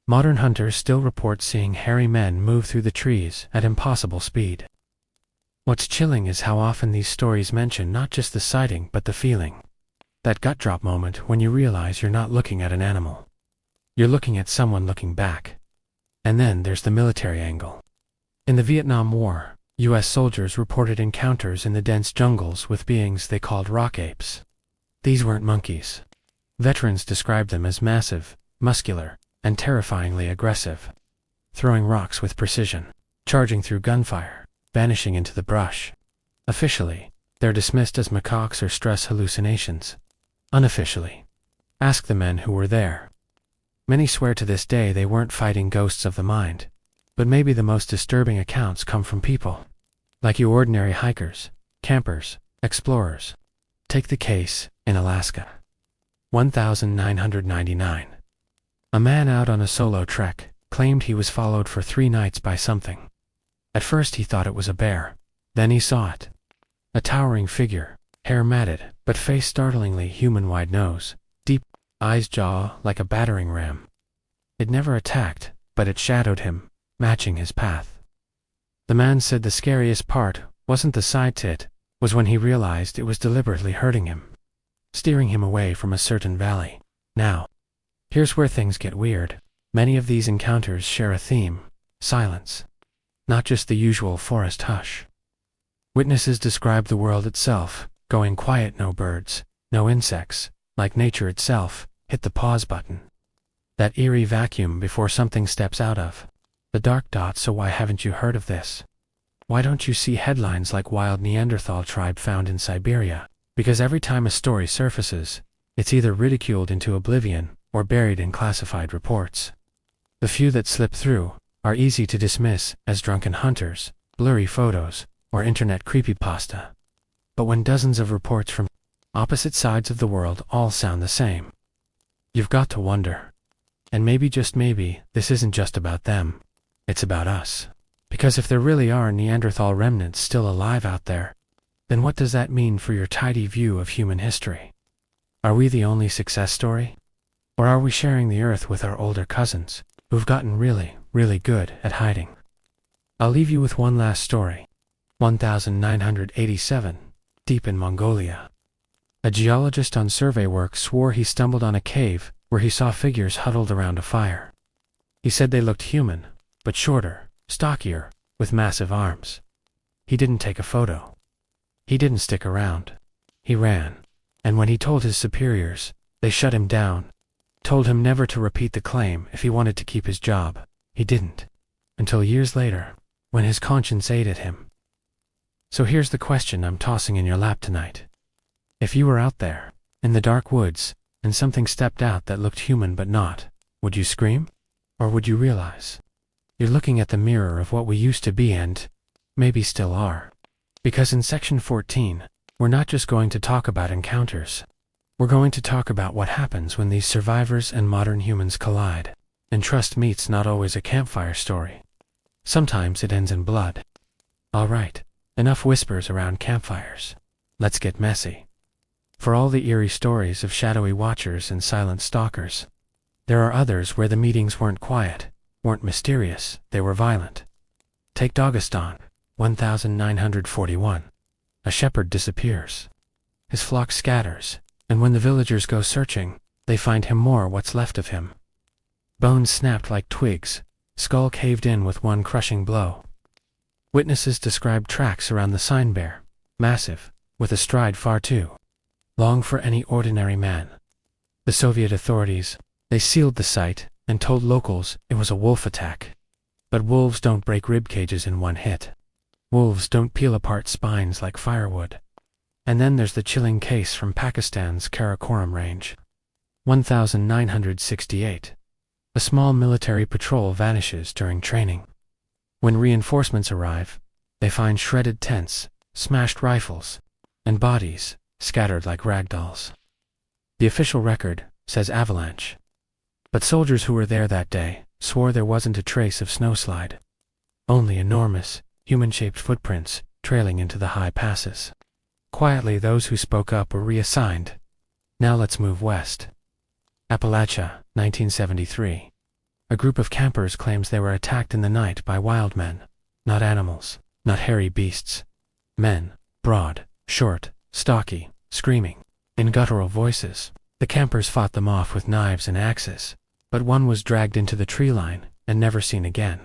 Modern hunters still report seeing hairy men move through the trees at impossible speed. What's chilling is how often these stories mention not just the sighting but the feeling. That gut drop moment when you realize you're not looking at an animal. You're looking at someone looking back. And then there's the military angle. In the Vietnam War, U.S. soldiers reported encounters in the dense jungles with beings they called rock apes. These weren't monkeys. Veterans described them as massive, muscular, and terrifyingly aggressive, throwing rocks with precision, charging through gunfire, vanishing into the brush. Officially, they're dismissed as macaques or stress hallucinations. Unofficially, ask the men who were there. Many swear to this day they weren't fighting ghosts of the mind, but maybe the most disturbing accounts come from people. Like you ordinary hikers, campers, explorers. Take the case in Alaska. 1999. A man out on a solo trek claimed he was followed for 3 nights by something. At first he thought it was a bear. Then he saw it. A towering figure, hair matted, but face startlingly human-wide nose, deep eyes, jaw like a battering ram. It never attacked, but it shadowed him, matching his path. The man said the scariest part wasn't the sight to it, was when he realized it was deliberately hurting him, steering him away from a certain valley. Now, here's where things get weird. Many of these encounters share a theme: silence. Not just the usual forest hush. Witnesses describe the world itself going quiet, no birds, no insects, like nature itself hit the pause button. That eerie vacuum before something steps out of the dark dot. So why haven't you heard of this? Why don't you see headlines like wild Neanderthal tribe found in Siberia? Because every time a story surfaces, it's either ridiculed into oblivion or buried in classified reports. The few that slip through are easy to dismiss as drunken hunters, blurry photos, or internet creepypasta. But when dozens of reports from opposite sides of the world all sound the same, you've got to wonder. And maybe, just maybe, this isn't just about them. It's about us. Because if there really are Neanderthal remnants still alive out there, then what does that mean for your tidy view of human history? Are we the only success story? Or are we sharing the earth with our older cousins, who've gotten really, really good at hiding? I'll leave you with one last story. 1987, deep in Mongolia. A geologist on survey work swore he stumbled on a cave where he saw figures huddled around a fire. He said they looked human, but shorter, stockier, with massive arms. He didn't take a photo. He didn't stick around. He ran. And when he told his superiors, they shut him down, told him never to repeat the claim if he wanted to keep his job. He didn't. Until years later, when his conscience aided him. So here's the question I'm tossing in your lap tonight. If you were out there, in the dark woods, and something stepped out that looked human but not, would you scream? Or would you realize you're looking at the mirror of what we used to be and maybe still are? Because in section 14, we're not just going to talk about encounters. We're going to talk about what happens when these survivors and modern humans collide. And trust me, it's not always a campfire story. Sometimes it ends in blood. All right, enough whispers around campfires. Let's get messy. For all the eerie stories of shadowy watchers and silent stalkers, there are others where the meetings weren't quiet, weren't mysterious, they were violent. Take Dagestan, 1941. A shepherd disappears. His flock scatters, and when the villagers go searching, they find him more what's left of him. Bones snapped like twigs, skull caved in with one crushing blow. Witnesses describe tracks around the sign bear, massive, with a stride far too long for any ordinary man. The Soviet authorities, they sealed the site and told locals it was a wolf attack. But wolves don't break rib cages in one hit. Wolves don't peel apart spines like firewood. And then there's the chilling case from Pakistan's Karakoram range. 1968. A small military patrol vanishes during training. When reinforcements arrive, they find shredded tents, smashed rifles, and bodies scattered like ragdolls. The official record says avalanche. But soldiers who were there that day swore there wasn't a trace of snowslide. Only enormous, human-shaped footprints trailing into the high passes. Quietly, those who spoke up were reassigned. Now let's move west. Appalachia, 1973. A group of campers claims they were attacked in the night by wild men. Not animals, not hairy beasts. Men, broad, short, stocky, screaming, in guttural voices. The campers fought them off with knives and axes, but one was dragged into the tree line and never seen again.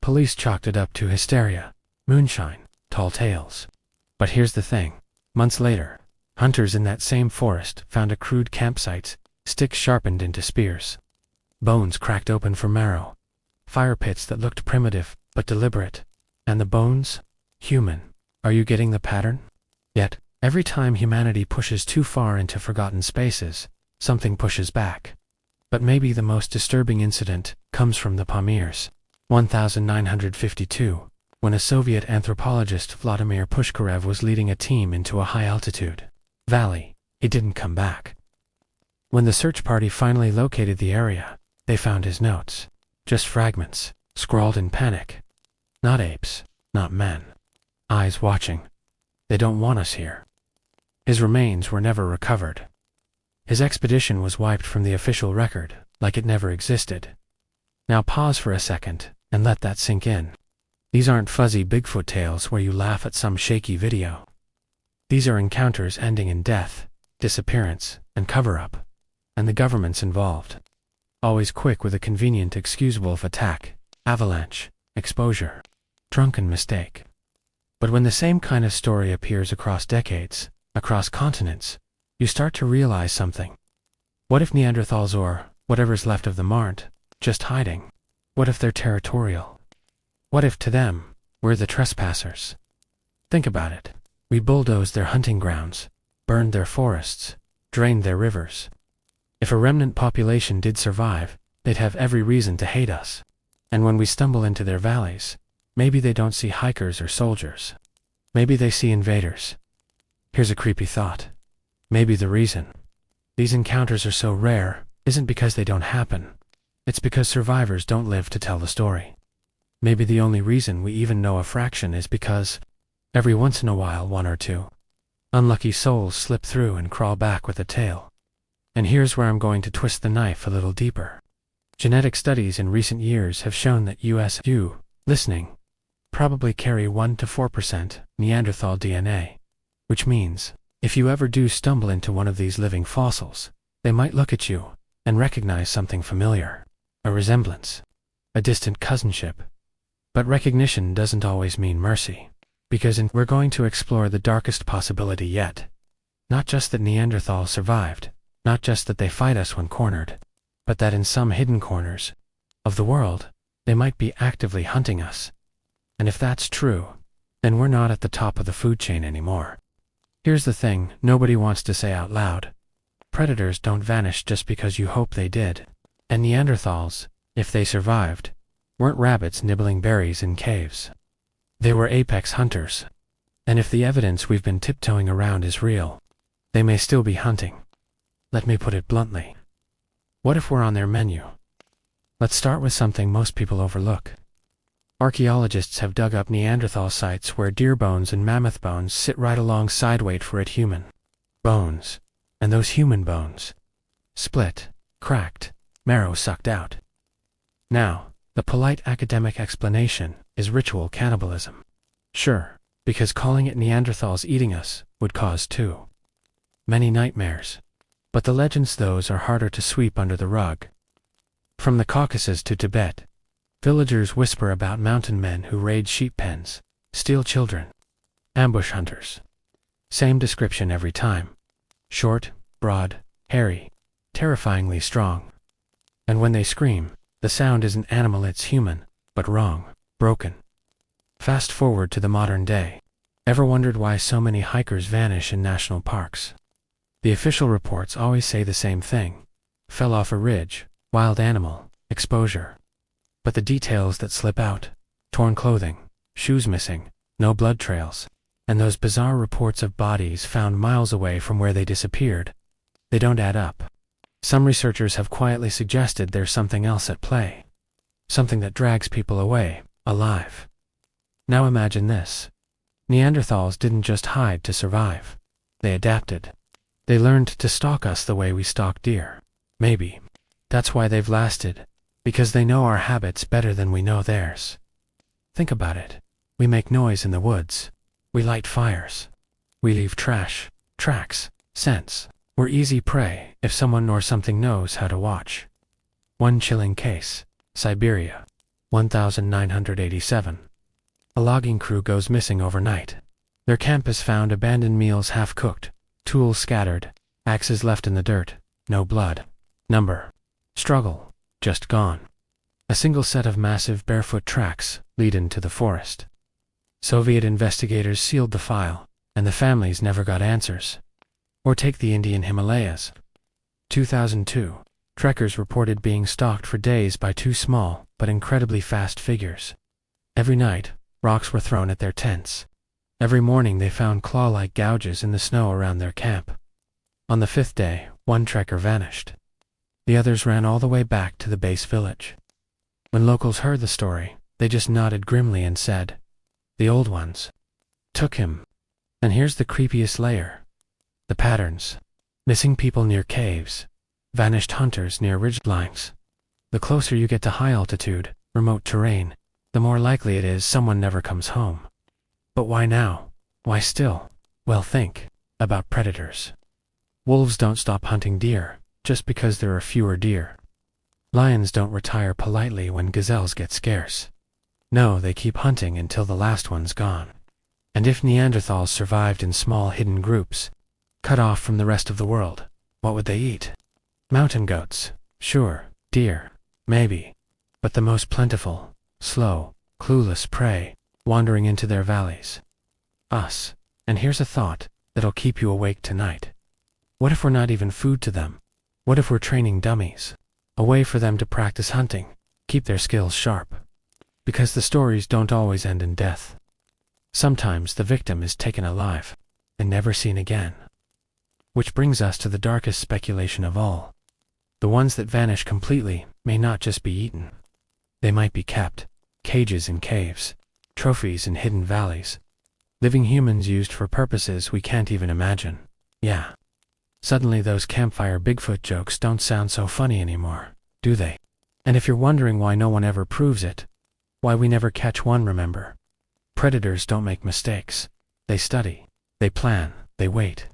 Police chalked it up to hysteria, moonshine, tall tales. But here's the thing. Months later, hunters in that same forest found a crude campsite, sticks sharpened into spears, bones cracked open for marrow, fire pits that looked primitive but deliberate, and the bones? Human. Are you getting the pattern? Yet, every time humanity pushes too far into forgotten spaces, something pushes back. But maybe the most disturbing incident comes from the Pamirs, 1952, when a Soviet anthropologist Vladimir Pushkarev was leading a team into a high-altitude valley. He didn't come back. When the search party finally located the area, they found his notes. Just fragments, scrawled in panic. Not apes, not men. Eyes watching. They don't want us here. His remains were never recovered. His expedition was wiped from the official record, like it never existed. Now pause for a second, and let that sink in. These aren't fuzzy Bigfoot tales where you laugh at some shaky video. These are encounters ending in death, disappearance, and cover-up. And the government's involved. Always quick with a convenient excusable of attack, avalanche, exposure, drunken mistake. But when the same kind of story appears across decades, across continents, you start to realize something. What if Neanderthals or whatever's left of them aren't just hiding? What if they're territorial? What if to them, we're the trespassers? Think about it. We bulldozed their hunting grounds, burned their forests, drained their rivers. If a remnant population did survive, they'd have every reason to hate us. And when we stumble into their valleys, maybe they don't see hikers or soldiers. Maybe they see invaders. Here's a creepy thought. Maybe the reason these encounters are so rare isn't because they don't happen. It's because survivors don't live to tell the story. Maybe the only reason we even know a fraction is because, every once in a while, one or two unlucky souls slip through and crawl back with a tail. And here's where I'm going to twist the knife a little deeper. Genetic studies in recent years have shown that you, listening, probably carry 1 to 4% Neanderthal DNA, which means, if you ever do stumble into one of these living fossils, they might look at you and recognize something familiar, a resemblance, a distant cousinship. But recognition doesn't always mean mercy, because we're going to explore the darkest possibility yet. Not just that Neanderthals survived, not just that they fight us when cornered, but that in some hidden corners of the world, they might be actively hunting us. And if that's true, then we're not at the top of the food chain anymore. Here's the thing nobody wants to say out loud. Predators don't vanish just because you hope they did. And Neanderthals, if they survived, weren't rabbits nibbling berries in caves. They were apex hunters. And if the evidence we've been tiptoeing around is real, they may still be hunting. Let me put it bluntly. What if we're on their menu? Let's start with something most people overlook. Archaeologists have dug up Neanderthal sites where deer bones and mammoth bones sit right alongside wait for it human bones. And those human bones, split, cracked, marrow sucked out. Now, the polite academic explanation is ritual cannibalism. Sure, because calling it Neanderthals eating us would cause too many nightmares. But the legends, those are harder to sweep under the rug. From the Caucasus to Tibet, villagers whisper about mountain men who raid sheep pens, steal children, ambush hunters. Same description every time. Short, broad, hairy, terrifyingly strong. And when they scream, the sound isn't animal, it's human, but wrong, broken. Fast forward to the modern day. Ever wondered why so many hikers vanish in national parks? The official reports always say the same thing. Fell off a ridge, wild animal, exposure. But the details that slip out, torn clothing, shoes missing, no blood trails, and those bizarre reports of bodies found miles away from where they disappeared, they don't add up. Some researchers have quietly suggested there's something else at play. Something that drags people away, alive. Now imagine this. Neanderthals didn't just hide to survive. They adapted. They learned to stalk us the way we stalk deer. Maybe that's why they've lasted, because they know our habits better than we know theirs. Think about it. We make noise in the woods. We light fires. We leave trash, tracks, scents. We're easy prey if someone or something knows how to watch. One chilling case. Siberia, 1987. A logging crew goes missing overnight. Their camp is found abandoned, meals half-cooked, tools scattered, axes left in the dirt, no blood. Number. Struggle. Just gone. A single set of massive barefoot tracks lead into the forest. Soviet investigators sealed the file, and the families never got answers. Or take the Indian Himalayas. 2002. Trekkers reported being stalked for days by two small but incredibly fast figures. Every night, rocks were thrown at their tents. Every morning they found claw-like gouges in the snow around their camp. On the fifth day, one trekker vanished. The others ran all the way back to the base village. When locals heard the story, they just nodded grimly and said, "The old ones took him." And here's the creepiest layer. The patterns. Missing people near caves. Vanished hunters near ridgelines. The closer you get to high altitude, remote terrain, the more likely it is someone never comes home. But why now? Why still? Well, think about predators. Wolves don't stop hunting deer just because there are fewer deer. Lions don't retire politely when gazelles get scarce. No, they keep hunting until the last one's gone. And if Neanderthals survived in small hidden groups, cut off from the rest of the world, what would they eat? Mountain goats, sure, deer, maybe, but the most plentiful, slow, clueless prey, wandering into their valleys. Us. And here's a thought that'll keep you awake tonight. What if we're not even food to them? What if we're training dummies? A way for them to practice hunting, keep their skills sharp. Because the stories don't always end in death. Sometimes the victim is taken alive and never seen again. Which brings us to the darkest speculation of all. The ones that vanish completely may not just be eaten. They might be kept, cages in caves, trophies in hidden valleys, living humans used for purposes we can't even imagine. Yeah. Suddenly those campfire Bigfoot jokes don't sound so funny anymore, do they? And if you're wondering why no one ever proves it, why we never catch one, remember. Predators don't make mistakes. They study, they plan, they wait.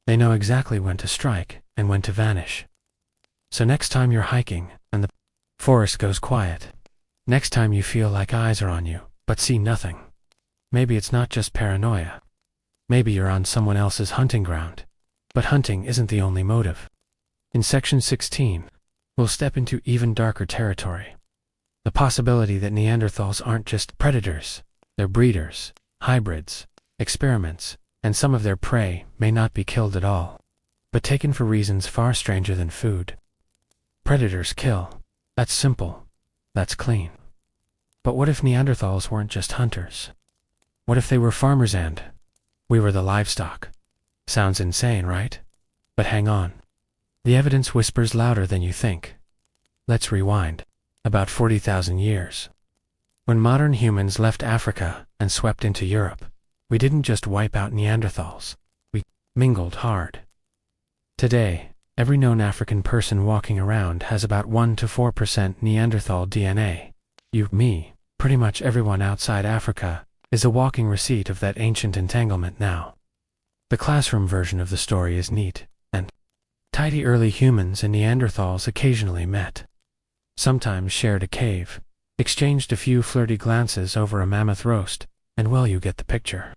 They know exactly when to strike and when to vanish. So next time you're hiking and the forest goes quiet, next time you feel like eyes are on you but see nothing, maybe it's not just paranoia. Maybe you're on someone else's hunting ground. But hunting isn't the only motive. In Section 16, we'll step into even darker territory. The possibility that Neanderthals aren't just predators, they're breeders, hybrids, experiments, and some of their prey may not be killed at all, but taken for reasons far stranger than food. Predators kill. That's simple. That's clean. But what if Neanderthals weren't just hunters? What if they were farmers and we were the livestock? Sounds insane, right? But hang on. The evidence whispers louder than you think. Let's rewind. About 40,000 years. When modern humans left Africa and swept into Europe, we didn't just wipe out Neanderthals. We mingled hard. Today, every known African person walking around has about 1 to 4% Neanderthal DNA. You, me, pretty much everyone outside Africa is a walking receipt of that ancient entanglement now. The classroom version of the story is neat and tidy. Early humans and Neanderthals occasionally met. Sometimes shared a cave, exchanged a few flirty glances over a mammoth roast, and well, you get the picture.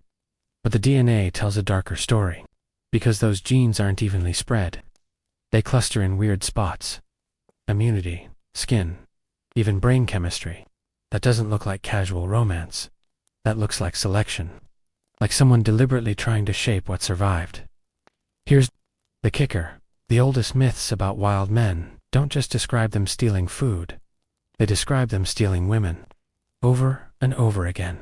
But the DNA tells a darker story, because those genes aren't evenly spread. They cluster in weird spots. Immunity, skin, even brain chemistry. That doesn't look like casual romance. That looks like selection. Like someone deliberately trying to shape what survived. Here's the kicker. The oldest myths about wild men don't just describe them stealing food. They describe them stealing women. Over and over again.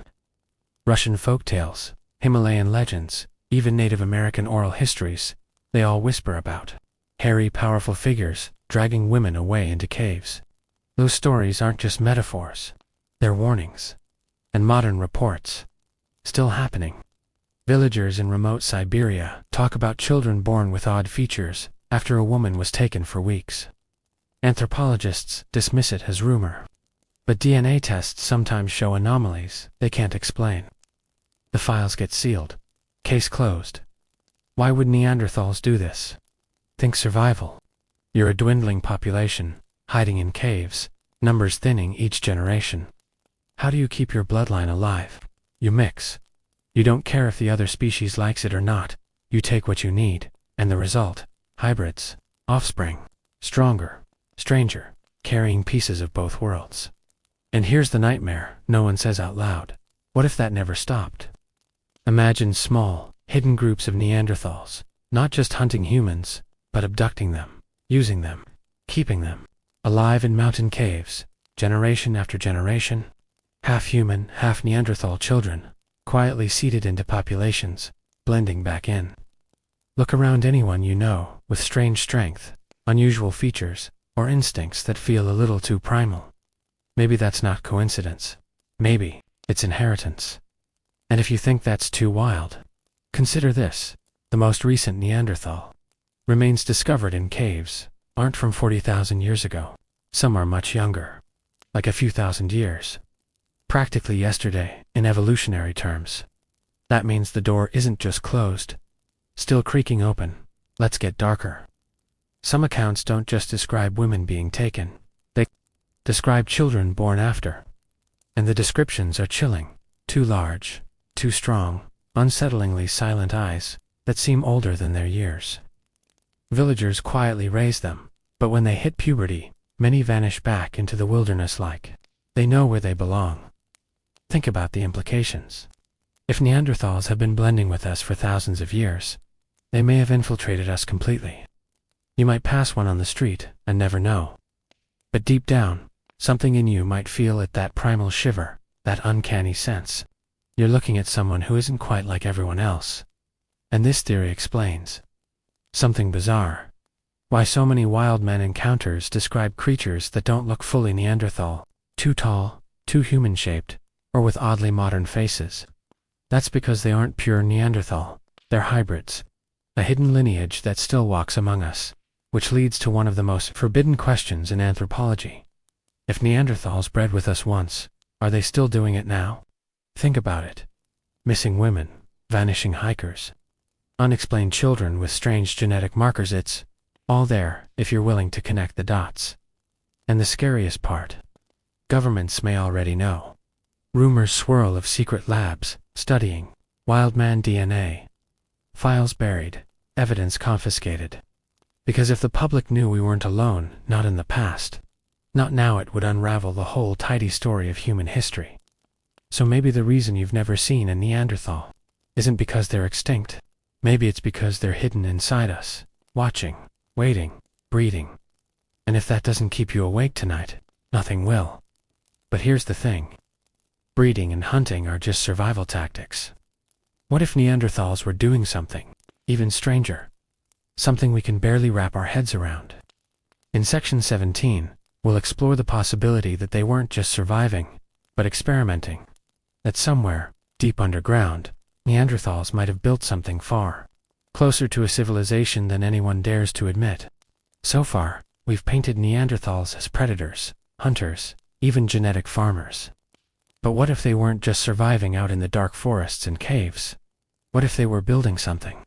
Russian folktales, Himalayan legends, even Native American oral histories, they all whisper about hairy, powerful figures dragging women away into caves. Those stories aren't just metaphors. They're warnings. And modern reports. Still happening. Villagers in remote Siberia talk about children born with odd features after a woman was taken for weeks. Anthropologists dismiss it as rumor. But DNA tests sometimes show anomalies they can't explain. The files get sealed. Case closed. Why would Neanderthals do this? Think survival. You're a dwindling population, hiding in caves, numbers thinning each generation. How do you keep your bloodline alive? You mix. You don't care if the other species likes it or not. You take what you need, and the result: hybrids, offspring, stronger, stranger, carrying pieces of both worlds. And here's the nightmare no one says out loud. What if that never stopped? Imagine small, hidden groups of Neanderthals, not just hunting humans, but abducting them, using them, keeping them alive in mountain caves, generation after generation. Half human, half Neanderthal children, quietly seeded into populations, blending back in. Look around anyone you know with strange strength, unusual features, or instincts that feel a little too primal. Maybe that's not coincidence. Maybe it's inheritance. And if you think that's too wild, consider this. The most recent Neanderthal remains discovered in caves aren't from 40,000 years ago. Some are much younger, like a few thousand years. Practically yesterday, in evolutionary terms. That means the door isn't just closed, still creaking open. Let's get darker. Some accounts don't just describe women being taken, they describe children born after. And the descriptions are chilling. Too large, too strong, unsettlingly silent eyes that seem older than their years. Villagers quietly raise them, but when they hit puberty, many vanish back into the wilderness like they know where they belong. Think about the implications. If Neanderthals have been blending with us for thousands of years, they may have infiltrated us completely. You might pass one on the street and never know. But deep down, something in you might feel it, that primal shiver, that uncanny sense. You're looking at someone who isn't quite like everyone else. And this theory explains something bizarre. Why so many wild man encounters describe creatures that don't look fully Neanderthal, too tall, too human-shaped, or with oddly modern faces. That's because they aren't pure Neanderthal, they're hybrids. A hidden lineage that still walks among us, which leads to one of the most forbidden questions in anthropology. If Neanderthals bred with us once, are they still doing it now? Think about it. Missing women, vanishing hikers, unexplained children with strange genetic markers, it's all there if you're willing to connect the dots. And the scariest part, governments may already know. Rumors swirl of secret labs studying wild man DNA. Files buried, evidence confiscated. Because if the public knew we weren't alone, not in the past, not now, it would unravel the whole tidy story of human history. So maybe the reason you've never seen a Neanderthal isn't because they're extinct. Maybe it's because they're hidden inside us, watching, waiting, breeding. And if that doesn't keep you awake tonight, nothing will. But here's the thing. Breeding and hunting are just survival tactics. What if Neanderthals were doing something even stranger? Something we can barely wrap our heads around. In Section 17, we'll explore the possibility that they weren't just surviving, but experimenting. That somewhere, deep underground, Neanderthals might have built something far closer to a civilization than anyone dares to admit. So far, we've painted Neanderthals as predators, hunters, even genetic farmers. But what if they weren't just surviving out in the dark forests and caves? What if they were building something?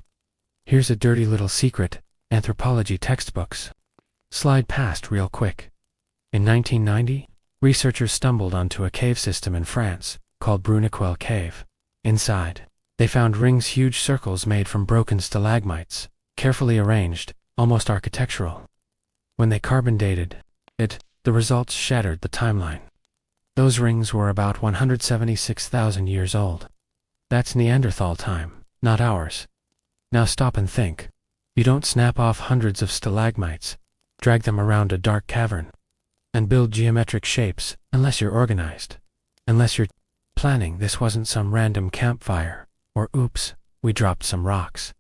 Here's a dirty little secret: anthropology textbooks. Slide past real quick. In 1990, researchers stumbled onto a cave system in France called Bruniquel Cave. Inside, they found rings, huge circles made from broken stalagmites, carefully arranged, almost architectural. When they carbon dated it, the results shattered the timeline. Those rings were about 176,000 years old. That's Neanderthal time, not ours. Now stop and think. You don't snap off hundreds of stalagmites, drag them around a dark cavern, and build geometric shapes unless you're organized. Unless you're planning. This wasn't some random campfire, or oops, we dropped some rocks.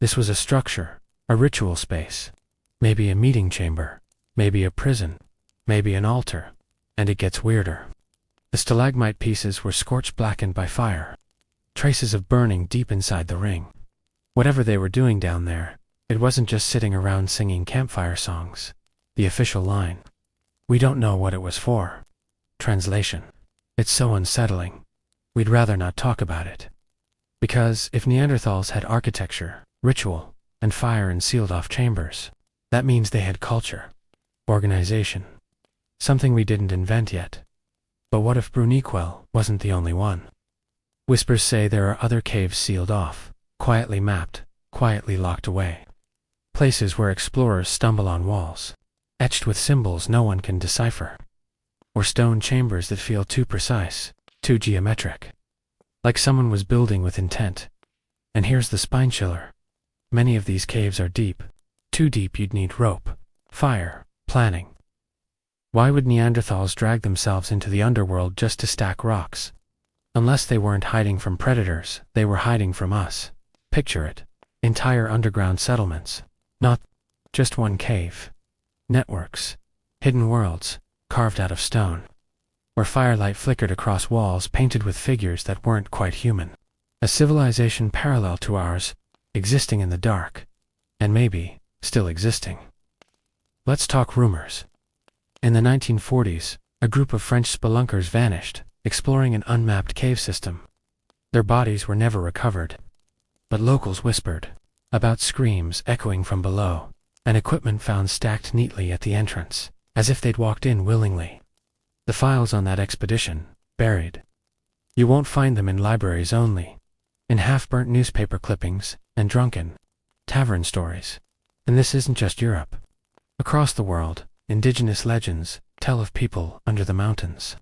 This was a structure, a ritual space. Maybe a meeting chamber, maybe a prison, maybe an altar. And it gets weirder. The stalagmite pieces were scorched, blackened by fire. Traces of burning deep inside the ring. Whatever they were doing down there, it wasn't just sitting around singing campfire songs. The official line. We don't know what it was for. Translation. It's so unsettling. We'd rather not talk about it. Because if Neanderthals had architecture, ritual, and fire in sealed-off chambers, that means they had culture, organization. something we didn't invent yet. But what if Bruniquel wasn't the only one? Whispers say there are other caves sealed off, quietly mapped, quietly locked away. Places where explorers stumble on walls, etched with symbols no one can decipher. Or stone chambers that feel too precise, too geometric. Like someone was building with intent. And here's the spine chiller. Many of these caves are deep. Too deep you'd need rope, fire, planning. Why would Neanderthals drag themselves into the underworld just to stack rocks? Unless they weren't hiding from predators, they were hiding from us. Picture it. Entire underground settlements. Not just one cave. Networks. Hidden worlds, carved out of stone. Where firelight flickered across walls painted with figures that weren't quite human. A civilization parallel to ours, existing in the dark. And maybe, still existing. Let's talk rumors. In the 1940s, a group of French spelunkers vanished, exploring an unmapped cave system. Their bodies were never recovered. But locals whispered about screams echoing from below, and equipment found stacked neatly at the entrance, as if they'd walked in willingly. The files on that expedition, buried. You won't find them in libraries only, in half-burnt newspaper clippings and drunken tavern stories. And this isn't just Europe. Across the world, indigenous legends tell of people under the mountains.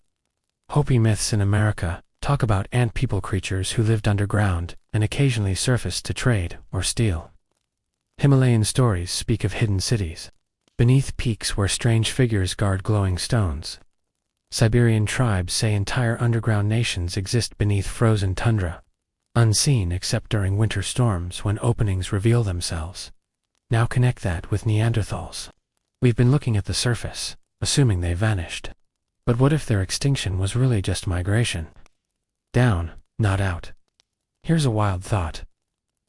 Hopi myths in America talk about ant people creatures who lived underground and occasionally surfaced to trade or steal. Himalayan stories speak of hidden cities, beneath peaks where strange figures guard glowing stones. Siberian tribes say entire underground nations exist beneath frozen tundra, unseen except during winter storms when openings reveal themselves. Now connect that with Neanderthals. We've been looking at the surface, assuming they vanished. But what if their extinction was really just migration? Down, not out. Here's a wild thought.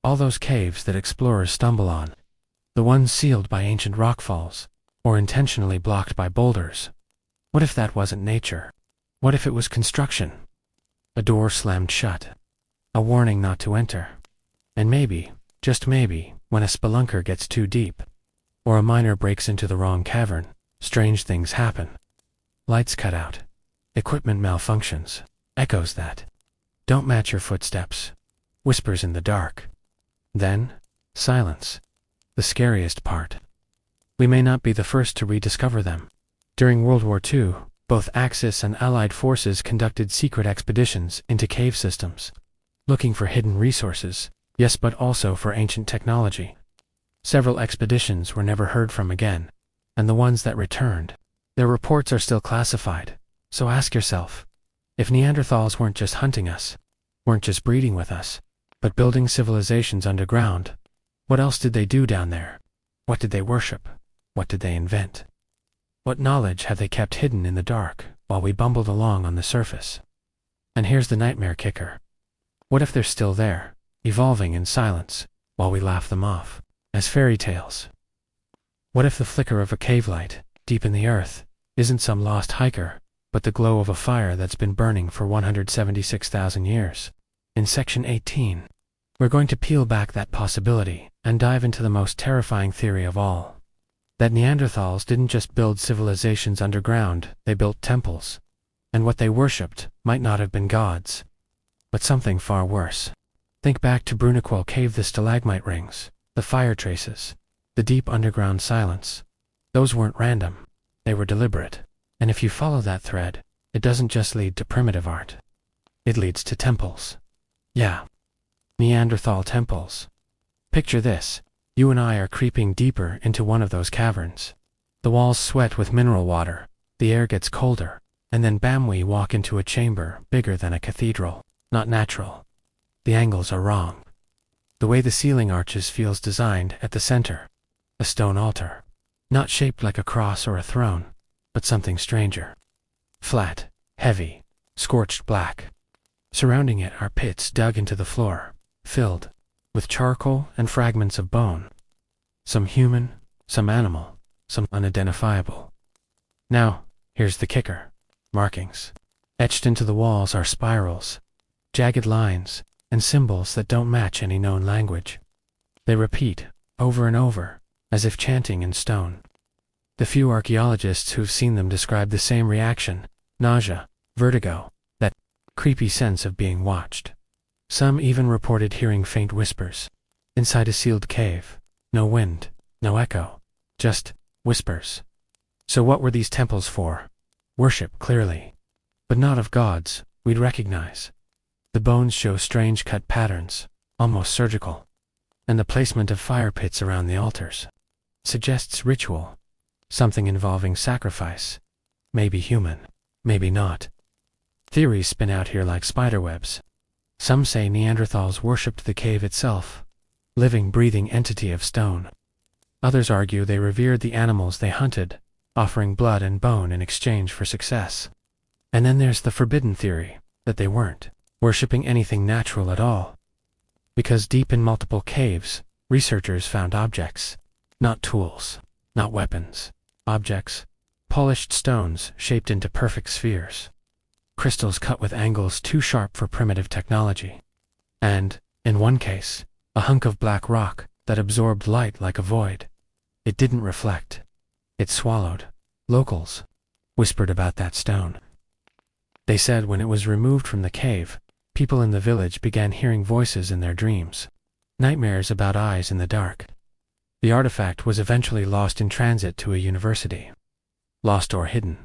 All those caves that explorers stumble on, the ones sealed by ancient rockfalls, or intentionally blocked by boulders. What if that wasn't nature? What if it was construction? A door slammed shut. A warning not to enter. And maybe, just maybe, when a spelunker gets too deep, or a miner breaks into the wrong cavern, strange things happen. Lights cut out. Equipment malfunctions. Echoes that don't match your footsteps. Whispers in the dark. Then, silence. The scariest part. We may not be the first to rediscover them. During World War II, both Axis and Allied forces conducted secret expeditions into cave systems, looking for hidden resources, yes, but also for ancient technology. Several expeditions were never heard from again, and the ones that returned, their reports are still classified. So ask yourself, if Neanderthals weren't just hunting us, weren't just breeding with us, but building civilizations underground, what else did they do down there? What did they worship? What did they invent? What knowledge have they kept hidden in the dark while we bumbled along on the surface? And here's the nightmare kicker. What if they're still there, evolving in silence, while we laugh them off, as fairy tales? What if the flicker of a cave light, deep in the earth, isn't some lost hiker, but the glow of a fire that's been burning for 176,000 years? In Section 18, we're going to peel back that possibility and dive into the most terrifying theory of all. That Neanderthals didn't just build civilizations underground, they built temples. And what they worshipped might not have been gods, but something far worse. Think back to Bruniquel Cave, the stalagmite rings, the fire traces, the deep underground silence. Those weren't random, they were deliberate. And if you follow that thread, it doesn't just lead to primitive art. It leads to temples. Yeah, Neanderthal temples. Picture this. You and I are creeping deeper into one of those caverns. The walls sweat with mineral water, the air gets colder, and then bam, we walk into a chamber bigger than a cathedral. Not natural. The angles are wrong. The way the ceiling arches feels designed at the center. A stone altar. Not shaped like a cross or a throne, but something stranger. Flat, heavy, scorched black. Surrounding it are pits dug into the floor, filled with charcoal and fragments of bone. Some human, some animal, some unidentifiable. Now, here's the kicker. Markings. Etched into the walls are spirals, jagged lines, and symbols that don't match any known language. They repeat, over and over, as if chanting in stone. The few archaeologists who've seen them describe the same reaction: nausea, vertigo, that creepy sense of being watched. Some even reported hearing faint whispers. Inside a sealed cave, no wind, no echo, just whispers. So what were these temples for? Worship, clearly. But not of gods we'd recognize. The bones show strange cut patterns, almost surgical. And the placement of fire pits around the altars suggests ritual. Something involving sacrifice. Maybe human, maybe not. Theories spin out here like spiderwebs. Some say Neanderthals worshipped the cave itself, living, breathing entity of stone. Others argue they revered the animals they hunted, offering blood and bone in exchange for success. And then there's the forbidden theory, that they weren't worshipping anything natural at all. Because deep in multiple caves, researchers found objects, not tools, not weapons, objects, polished stones shaped into perfect spheres, crystals cut with angles too sharp for primitive technology, and, in one case, a hunk of black rock that absorbed light like a void. It didn't reflect. It swallowed. Locals whispered about that stone. They said when it was removed from the cave, people in the village began hearing voices in their dreams, nightmares about eyes in the dark. The artifact was eventually lost in transit to a university. Lost or hidden.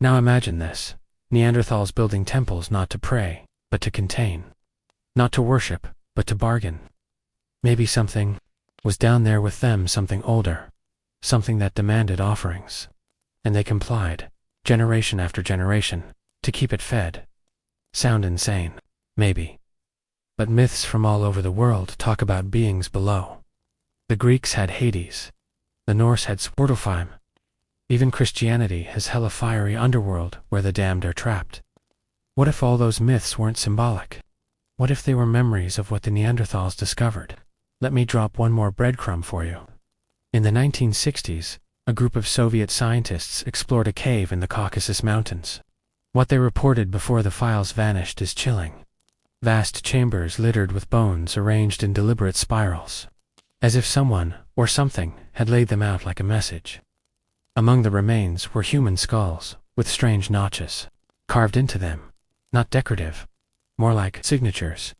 Now imagine this: Neanderthals building temples not to pray, but to contain. Not to worship, but to bargain. Maybe something was down there with them, something older, something that demanded offerings. And they complied, generation after generation, to keep it fed. Sound insane? Maybe. But myths from all over the world talk about beings below. The Greeks had Hades. The Norse had Svartalfheim. Even Christianity has hell, a fiery underworld where the damned are trapped. What if all those myths weren't symbolic? What if they were memories of what the Neanderthals discovered? Let me drop one more breadcrumb for you. In the 1960s, a group of Soviet scientists explored a cave in the Caucasus Mountains. What they reported before the files vanished is chilling. Vast chambers littered with bones arranged in deliberate spirals, as if someone, or something, had laid them out like a message. Among the remains were human skulls, with strange notches carved into them. Not decorative, more like signatures.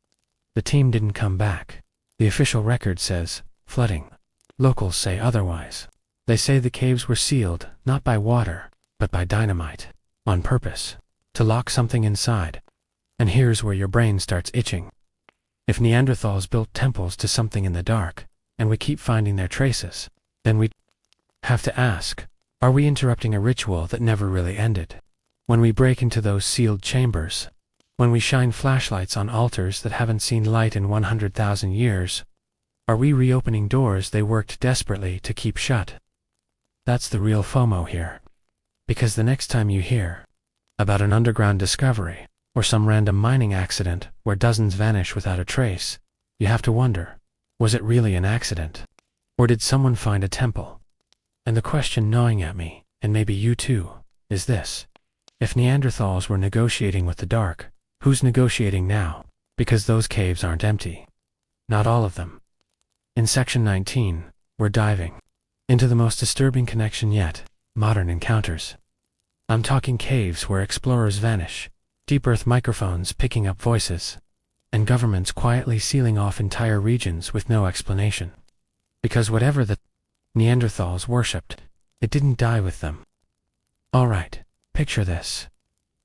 The team didn't come back. The official record says flooding. Locals say otherwise. They say the caves were sealed, not by water, but by dynamite, on purpose, to lock something inside. And here's where your brain starts itching. If Neanderthals built temples to something in the dark, and we keep finding their traces, then we have to ask, are we interrupting a ritual that never really ended? When we break into those sealed chambers, when we shine flashlights on altars that haven't seen light in 100,000 years, are we reopening doors they worked desperately to keep shut? That's the real FOMO here. Because the next time you hear about an underground discovery, or some random mining accident where dozens vanish without a trace, you have to wonder, was it really an accident? Or did someone find a temple? And the question gnawing at me, and maybe you too, is this: if Neanderthals were negotiating with the dark, who's negotiating now? Because those caves aren't empty. Not all of them. In section 19, we're diving into the most disturbing connection yet: modern encounters. I'm talking caves where explorers vanish, deep earth microphones picking up voices, and governments quietly sealing off entire regions with no explanation. Because whatever the Neanderthals worshipped, it didn't die with them. Alright, picture this.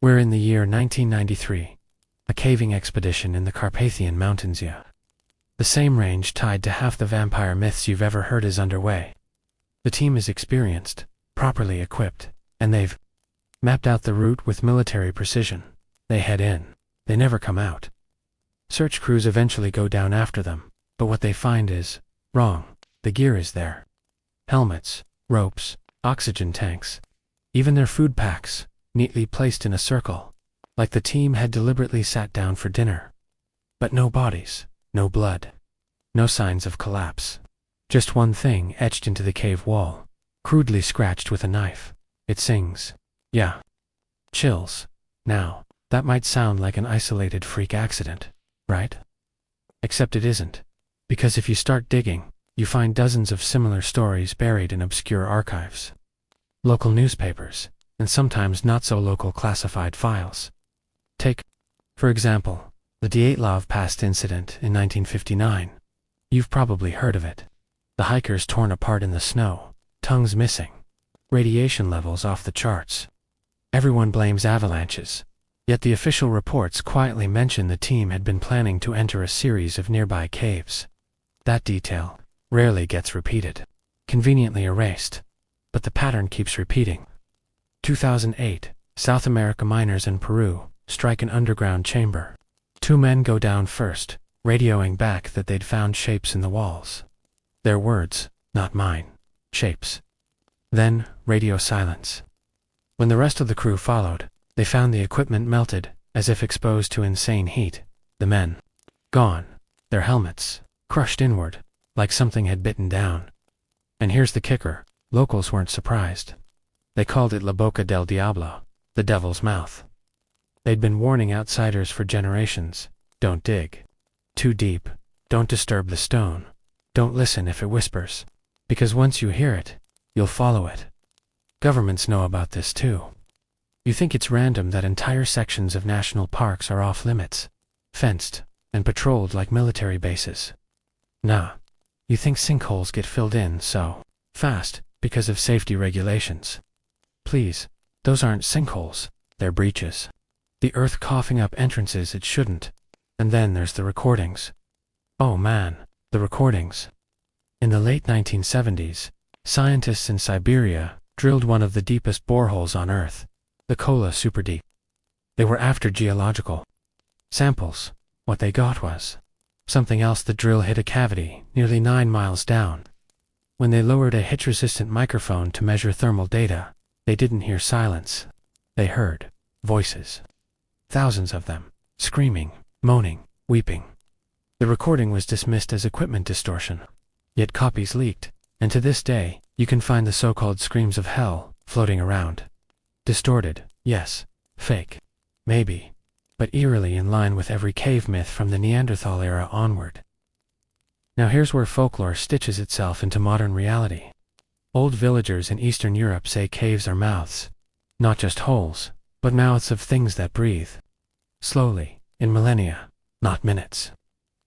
We're in the year 1993, a caving expedition in the Carpathian Mountains. The same range tied to half the vampire myths you've ever heard is underway. The team is experienced, properly equipped, and they've mapped out the route with military precision. They head in. They never come out. Search crews eventually go down after them, but what they find is wrong. The gear is there. Helmets, ropes, oxygen tanks, even their food packs, neatly placed in a circle, like the team had deliberately sat down for dinner. But no bodies, no blood, no signs of collapse. Just one thing etched into the cave wall, crudely scratched with a knife. It sings. Yeah. Chills. Now, that might sound like an isolated freak accident, right? Except it isn't. Because if you start digging, you find dozens of similar stories buried in obscure archives. local newspapers, and sometimes not-so-local classified files. Take, for example, the Dyatlov Pass incident in 1959. You've probably heard of it. The hikers torn apart in the snow, tongues missing, radiation levels off the charts. Everyone blames avalanches, yet the official reports quietly mention the team had been planning to enter a series of nearby caves. That detail rarely gets repeated, conveniently erased, but the pattern keeps repeating. 2008, South America miners in Peru strike an underground chamber. 2 men go down first, radioing back that they'd found shapes in the walls. Their words, not mine. Shapes. Then, radio silence. When the rest of the crew followed, they found the equipment melted, as if exposed to insane heat. The men, gone. Their helmets, crushed inward, like something had bitten down. And here's the kicker, locals weren't surprised. They called it La Boca del Diablo, the devil's mouth. They'd been warning outsiders for generations. Don't dig too deep. Don't disturb the stone. Don't listen if it whispers. Because once you hear it, you'll follow it. Governments know about this too. You think it's random that entire sections of national parks are off limits, fenced, and patrolled like military bases. Nah. You think sinkholes get filled in so fast because of safety regulations. Please, those aren't sinkholes, they're breaches. The earth coughing up entrances it shouldn't. And then there's the recordings. Oh man, the recordings. In the late 1970s, scientists in Siberia drilled one of the deepest boreholes on Earth, the Kola Superdeep. They were after geological samples. What they got was something else. The drill hit a cavity nearly 9 miles down. When they lowered a hitch-resistant microphone to measure thermal data, they didn't hear silence. They heard voices. Thousands of them, screaming, moaning, weeping. The recording was dismissed as equipment distortion. Yet copies leaked, and to this day, you can find the so-called screams of hell floating around. Distorted, yes. Fake, maybe. But eerily in line with every cave myth from the Neanderthal era onward. Now here's where folklore stitches itself into modern reality. Old villagers in Eastern Europe say caves are mouths. Not just holes, but mouths of things that breathe. Slowly, in millennia, not minutes.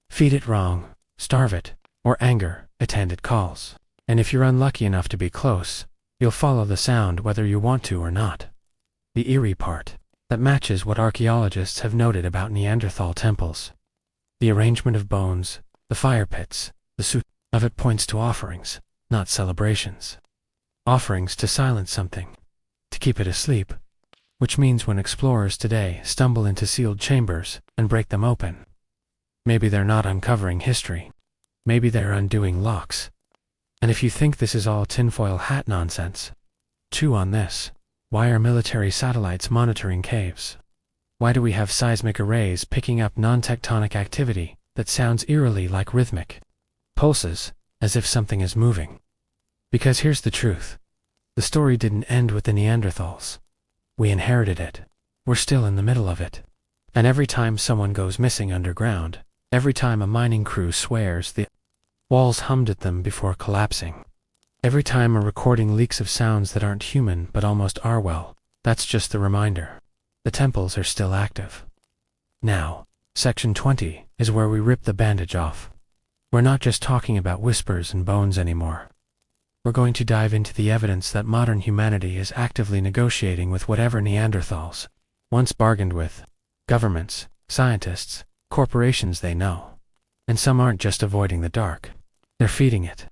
Feed it wrong, starve it, or anger, attend it calls. And if you're unlucky enough to be close, you'll follow the sound whether you want to or not. The eerie part, that matches what archaeologists have noted about Neanderthal temples. The arrangement of bones, the fire pits, the suit of it points to offerings, not celebrations. Offerings to silence something, to keep it asleep. Which means when explorers today stumble into sealed chambers and break them open, maybe they're not uncovering history. Maybe they're undoing locks. And if you think this is all tinfoil hat nonsense, chew on this. Why are military satellites monitoring caves? Why do we have seismic arrays picking up non-tectonic activity that sounds eerily like rhythmic pulses, as if something is moving? Because here's the truth. The story didn't end with the Neanderthals. We inherited it. We're still in the middle of it. And every time someone goes missing underground, every time a mining crew swears the walls hummed at them before collapsing, every time a recording leaks of sounds that aren't human but almost are, well, that's just the reminder. The temples are still active. Now, Section 20 is where we rip the bandage off. We're not just talking about whispers and bones anymore. We're going to dive into the evidence that modern humanity is actively negotiating with whatever Neanderthals once bargained with. Governments, scientists, corporations they know. And some aren't just avoiding the dark. They're feeding it.